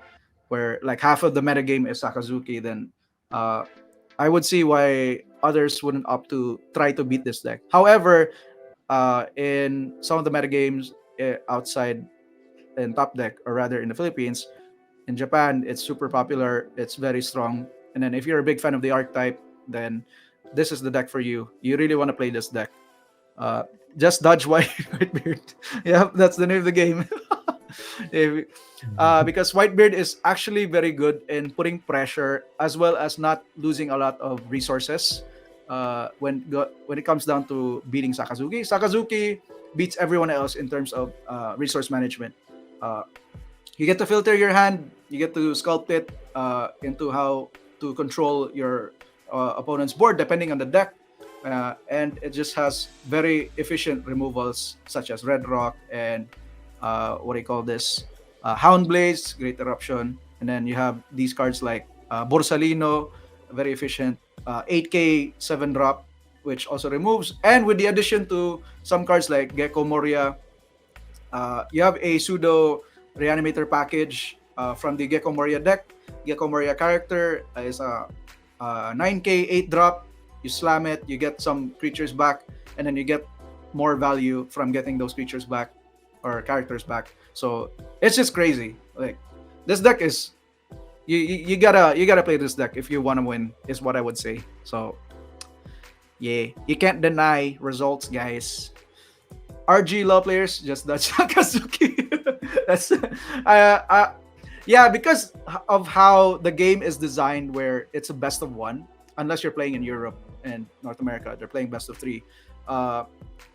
where like half of the metagame is Sakazuki, then uh, I would see why others wouldn't opt to try to beat this deck. However, in some of the metagames outside in top deck, or rather in the Philippines, in Japan, it's super popular. It's very strong. And then if you're a big fan of the archetype, then this is the deck for you. You really want to play this deck. Uh, just dodge Whitebeard. Yeah, that's the name of the game. If- because Whitebeard is actually very good in putting pressure as well as not losing a lot of resources. When it comes down to beating Sakazuki, Sakazuki beats everyone else in terms of resource management. Uh, you get to filter your hand, you get to sculpt it into how to control your opponent's board depending on the deck, and it just has very efficient removals such as Red Rock and what do you call this, Hound Blaze, Great Eruption, and then you have these cards like Borsalino, very efficient, 8k 7 drop, which also removes, and with the addition to some cards like Gecko Moria, you have a pseudo reanimator package from the Gecko Moria deck. Gecko Moria character is a 9k 8 drop. You slam it, you get some creatures back, and then you get more value from getting those creatures back or characters back. So it's just crazy. Like this deck is you gotta play this deck if you want to win, is what I would say. So yeah, you can't deny results, guys. RG law players just dodge Sakazuki. That's yeah, because of how the game is designed, where it's a best of one. Unless you're playing in Europe and North America, they're playing best of three. Uh,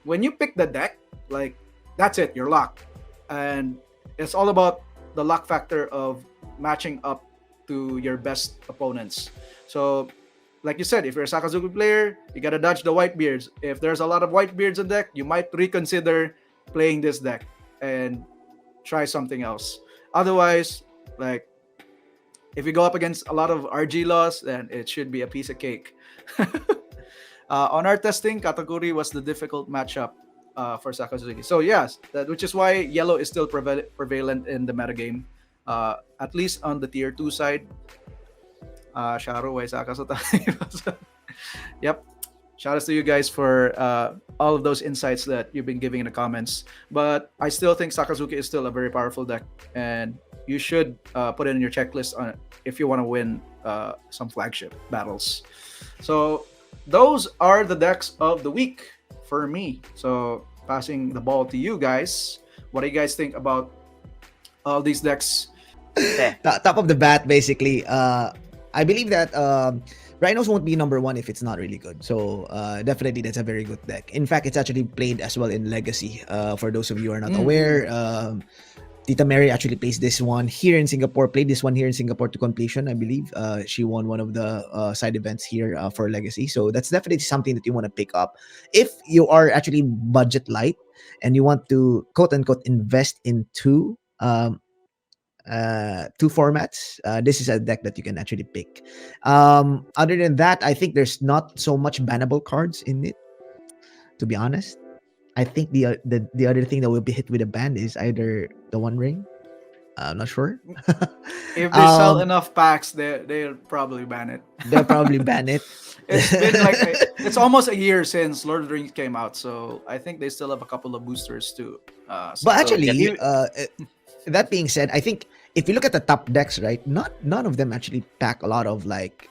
when you pick the deck, like that's it, you're locked, and it's all about the luck factor of matching up to your best opponents. So, like you said, if you're a Sakazuki player, you gotta dodge the whitebeards. If there's a lot of whitebeards in deck, you might reconsider playing this deck and try something else. Otherwise, like if you go up against a lot of RG laws, then it should be a piece of cake. On our testing, Katakuri was the difficult matchup for Sakazuki. So yes, which is why yellow is still prevalent in the metagame, at least on the tier 2 side. Sharo, why Saka sa tayo? Yep. Shout out to you guys for all of those insights that you've been giving in the comments. But I still think Sakazuki is still a very powerful deck, and you should put it in your checklist on if you want to win some flagship battles. So those are the decks of the week for me. So passing the ball to you guys. What do you guys think about all these decks? Top of the bat, basically. I believe that Rhinos won't be number one if it's not really good. So definitely that's a very good deck. In fact, it's actually played as well in Legacy. For those of you who are not aware, Tita Mary actually plays this one here in Singapore, played this one here in Singapore to completion, I believe. She won one of the side events here for Legacy. So that's definitely something that you want to pick up. If you are actually budget light and you want to quote unquote invest into two formats, this is a deck that you can actually pick. Other than that, I think there's not so much bannable cards in it, to be honest. I think the other thing that will be hit with a ban is either the One Ring. I'm not sure. If they sell enough packs, they'll probably ban it. They'll probably ban it. It's been like it's almost a year since Lord of the Rings came out, so I think they still have a couple of boosters too. But actually, that being said, I think if you look at the top decks, right, none of them actually pack a lot of like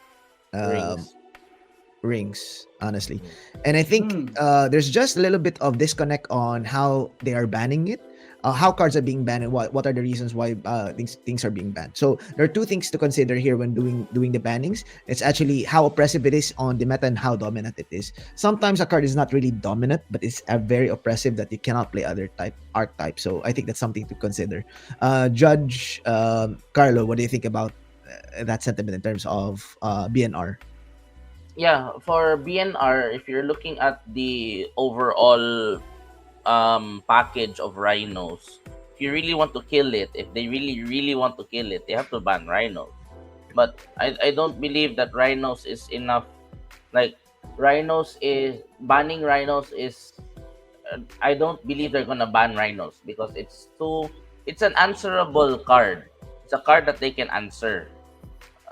rings, honestly. And I think there's just a little bit of disconnect on how they are banning it, how cards are being banned, and what are the reasons why things are being banned. So there are two things to consider here when doing the bannings. It's actually how oppressive it is on the meta and how dominant it is. Sometimes a card is not really dominant, but it's very oppressive that you cannot play other archetypes. So I think that's something to consider. Judge Carlo, what do you think about that sentiment in terms of BNR? Yeah, for BNR, if you're looking at the overall package of rhinos, if you really want to kill it, if they really want to kill it, they have to ban rhinos. But I don't believe that rhinos is enough. Like rhinos is banning rhinos is I don't believe they're gonna ban rhinos because it's an answerable card. It's a card that they can answer.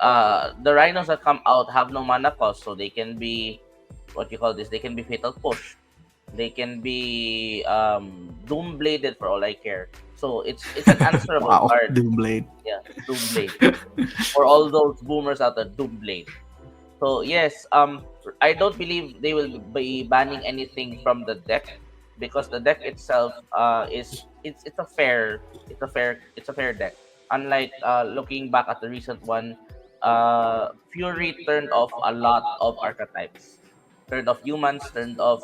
The rhinos that come out have no mana cost, so they can be what you call this. They can be fatal push. They can be doom bladed for all I care. So it's an answerable card. Doomblade. Yeah, doom blade for all those boomers out there. Doom blade. So yes, I don't believe they will be banning anything from the deck because the deck itself it's a fair deck. Unlike looking back at the recent one, Fury turned off a lot of archetypes. Turned off humans, turned off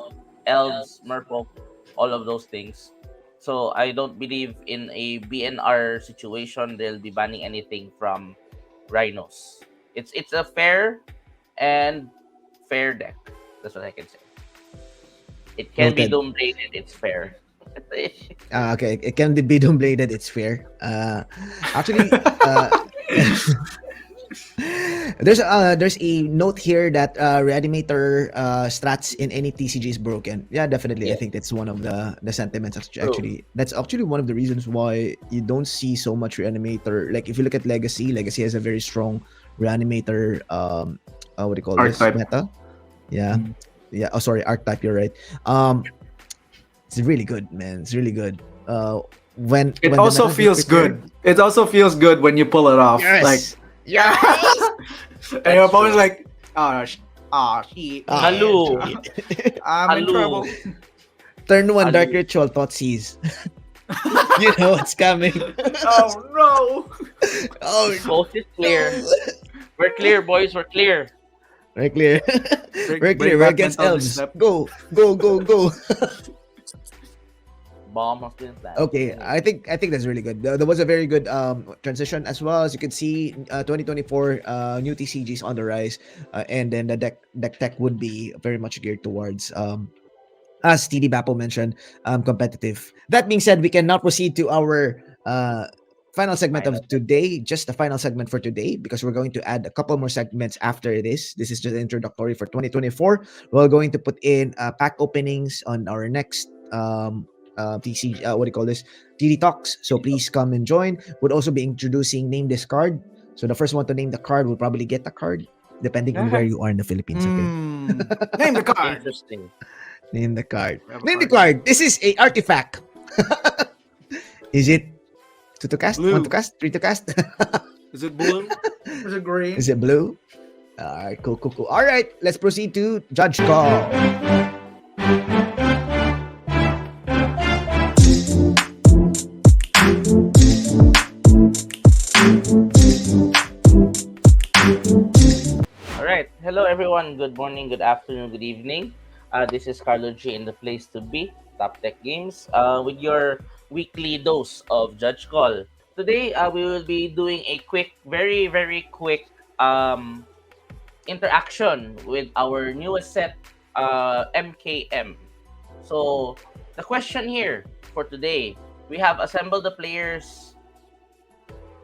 elves, merfolk, all of those things. So I don't believe in a BNR situation they'll be banning anything from rhinos. It's a fair and fair deck. That's what I can say. It can be Noted. doom bladed. It's fair. Okay, it can be doom bladed. It's fair. Actually, there's a note here that reanimator strats in any TCG is broken. Yeah, definitely. I think that's one of the sentiments. Actually, that's actually one of the reasons why you don't see so much reanimator. Like if you look at Legacy has a very strong reanimator. What do you call Archetype. this meta? Yeah, yeah. Oh, sorry, archetype. You're right. It's really good, man. It's really good. When It the also meta feels prepared- good. It also feels good when you pull it off. Yes. Like, and your opponent's like, shit. Hello. I'm in Hello. trouble. Turn one, Hello. Dark Ritual, Thoughtseize. You know what's coming. Oh no. Oh, Coast is clear. We're clear, boys. We're clear. very clear. Very clear. Bring We're back against mental elves. step. Go, go, go, go. bomb has been planted. Okay, Anyway, I think that's really good. There was a very good transition as well. As you can see, 2024 new TCGs on the rise, and then the deck tech would be very much geared towards as TD Bapo mentioned, competitive. That being said, we can now proceed to our final segment of final. today, just the final segment for today, because we're going to add a couple more segments after this. This is just introductory for 2024. We're going to put in pack openings on our next TC, what do you call this? TD Talks. So please come and join. We'll also be introducing Name This Card. So the first one to name the card will probably get the card, depending on where you are in the Philippines, okay? Name the card. Interesting. Name the card. We have a Name the card here. card. This is a artifact. Is it two to cast? One to Blue. cast? Three to cast? Is it blue? Is it green? Is it blue? Alright, cool, cool, cool. Alright, let's proceed to Judge Call. All right. Hello, everyone. Good morning, good afternoon, good evening. This is Carlo G in the place to be, Top Tech Games, with your weekly dose of Judge Call. Today, we will be doing a quick, very, very quick interaction with our newest set, MKM. So, the question here for today, we have assembled the players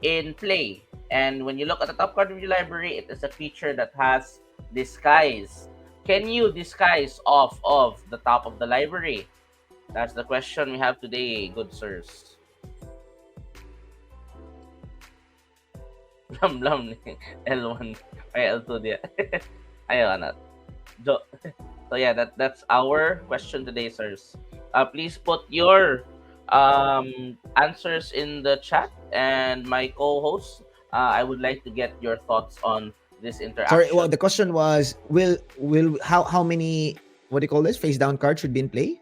in play. And when you look at the top card of your library, it is a feature that has disguise. Can you disguise off of the top of the library? That's the question we have today, good sirs. Blam blam ni L1 ay L2 dia. Ayaw na. So yeah, that's our question today, sirs. Please put your answers in the chat, and my co-host, I would like to get your thoughts on this interaction. Sorry, well, the question was, will how many, what do you call this, face down cards should be in play?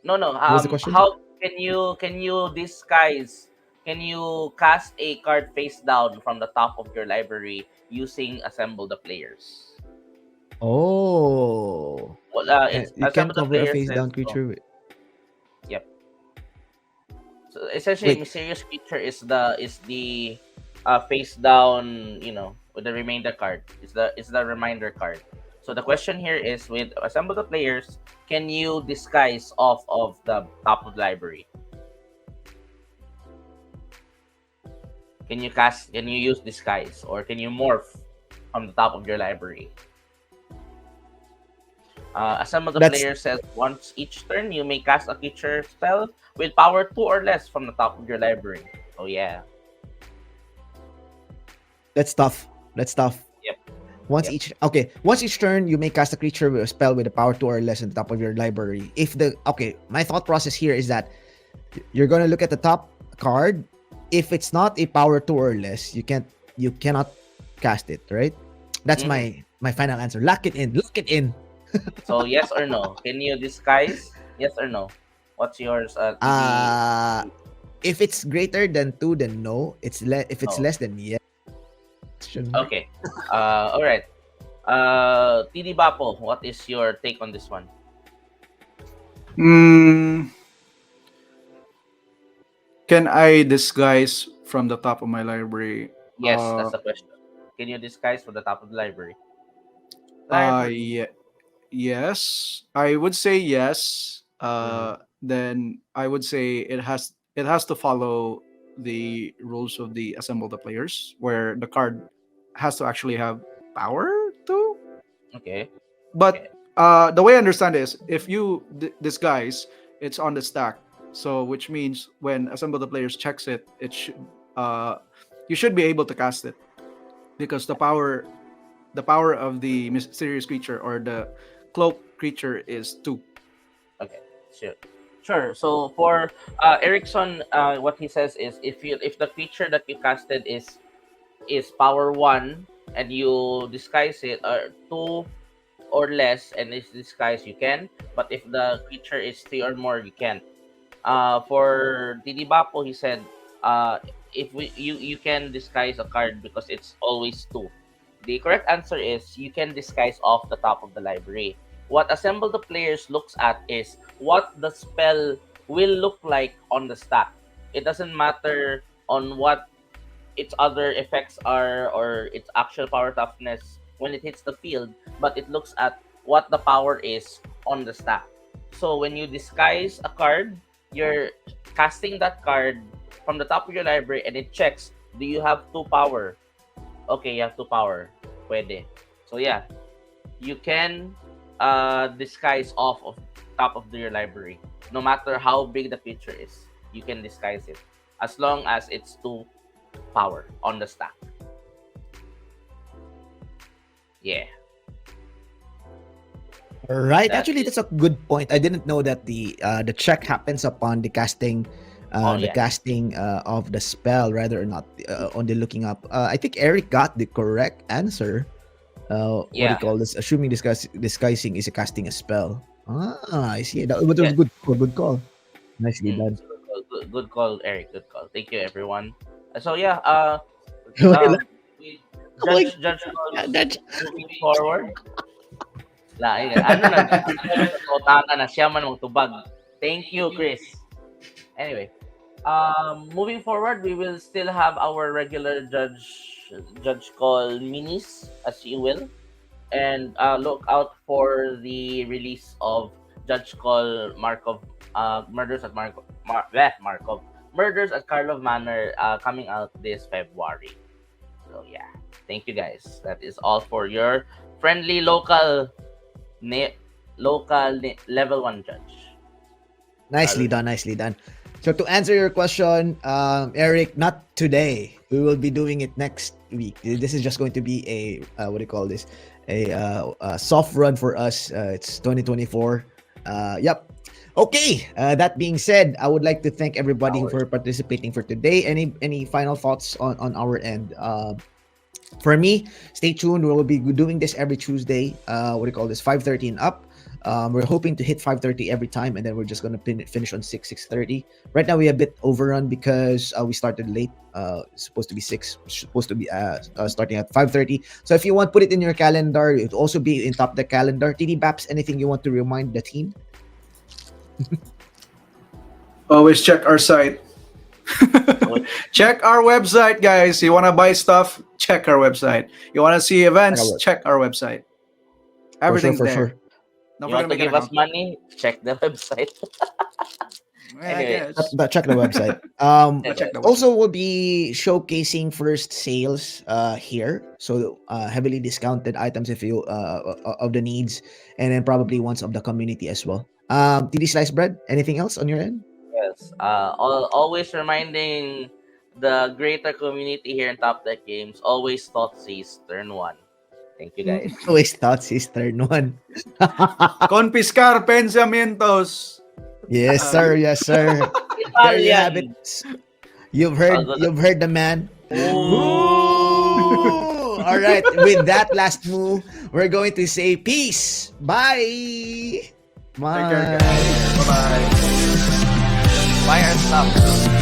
No. What was the question? How can you disguise? Can you cast a card face down from the top of your library using assemble the players? Oh. Well, it's You can assemble the cover a players. face down So, creature with... yep. So essentially, Wait. mysterious creature is the face down. With the remainder card. It's the reminder card. So the question here is, with assemble the players, can you disguise off of the top of the library? Can you use disguise, or can you morph from the top of your library? Assemble the That's- player says once each turn you may cast a creature spell with power 2 or less from the top of your library. Oh yeah. That's tough. Yep. Once each turn, you may cast a creature with a spell with a power 2 or less on the top of your library. My thought process here is that you're gonna look at the top card. If it's not a power 2 or less, you cannot cast it, right? That's my final answer. Lock it in. So yes or no? Can you disguise? Yes or no? What's yours? If it's greater than 2, then no. If it's No. less than yes. Okay. All right. TD Bapo, what is your take on this one? Can I disguise from the top of my library? Yes, that's the question. Can you disguise from the top of the library? Yes. I would say yes. Mhm. Then I would say it has to follow the rules of the assemble the players, where the card has to actually have power too. Okay. But the way I understand it is, if you disguise, it's on the stack. So which means when assemble the players checks it, you should be able to cast it, because the power of the mysterious creature or the cloak creature is 2. Okay. Sure. So for Erickson, what he says is, if the creature that you casted is power 1 and you disguise it, or 2 or less and it's disguised, you can. But if the creature is 3 or more, you can't. For Didi Bapo, he said, if you can disguise a card because it's always 2. The correct answer is you can disguise off the top of the library. What assemble the players looks at is what the spell will look like on the stack. It doesn't matter on what its other effects are or its actual power toughness when it hits the field, but it looks at what the power is on the stack. So when you disguise a card, you're casting that card from the top of your library and it checks, do you have 2 power? Okay, you have 2 power. Pwede. So yeah, you can disguise off of top of your library. No matter how big the creature is, you can disguise it. As long as it's 2 power on the stack. Yeah. Right. That's Actually, it. that's a good point. I didn't know that the check happens upon Oh the yeah. casting of the spell rather or not on the looking up. I think Eric got the correct answer. What do you Yeah. call this? Assuming disguising is a casting a spell. Ah, I see. That was a Yeah. good call. Good call. Nicely done. So good call, Eric. Good call. Thank you, everyone. So yeah, we Like, judge calls that's moving forward. Lain ano lang ano na siya man magtubag. Thank you, Chris. Anyway, moving forward, we will still have our regular judge call minis as you will, and look out for the release of Judge Call Markov Murders at Markov Murders at Karlov Manor coming out this February. So yeah, thank you guys. That is all for your friendly na- level 1 judge. nicely done. Nicely done. So to answer your question, Eric, not today. We will be doing it next week. This is just going to be a what do you call this? A soft run for us. It's 2024. Yep. Okay. That being said, I would like to thank everybody Hours. for participating for today. Any final thoughts on our end? For me, stay tuned. We will be doing this every Tuesday. What do you call this? 5:30 and up. We're hoping to hit 5:30 every time, and then we're just gonna finish on 6:30. Right now, we are a bit overrun because we started late. It's supposed to be 6. Supposed to be starting at 5:30. So if you want, put it in your calendar. It'll also be in top the calendar. TD Baps, anything you want to remind the team? Always check our site. Check our website, guys. You want to buy stuff? Check our website. You want to see events? Check our website. For sure, Everything's for there. sure. Don't You forget want to to make an give us account. money? Check the website. Yeah, I Anyway. guess. Check the website. But check the website. Also, we'll be showcasing first sales here, so heavily discounted items if you of the needs, and then probably ones of the community as well. TD Slice Bread, anything else on your end? Yes. Always reminding the greater community here in Top Deck Games. Always thought sees turn 1. Thank you guys. Always thought his turn one. Confiscar pensamientos. Yes, sir. Yes, sir. There you have it. Italian. You've Although heard the man. Ooh. Ooh. All right. With that last move, we're going to say peace. Bye. Take care, Bye. guys. Bye bye. Buy our stuff.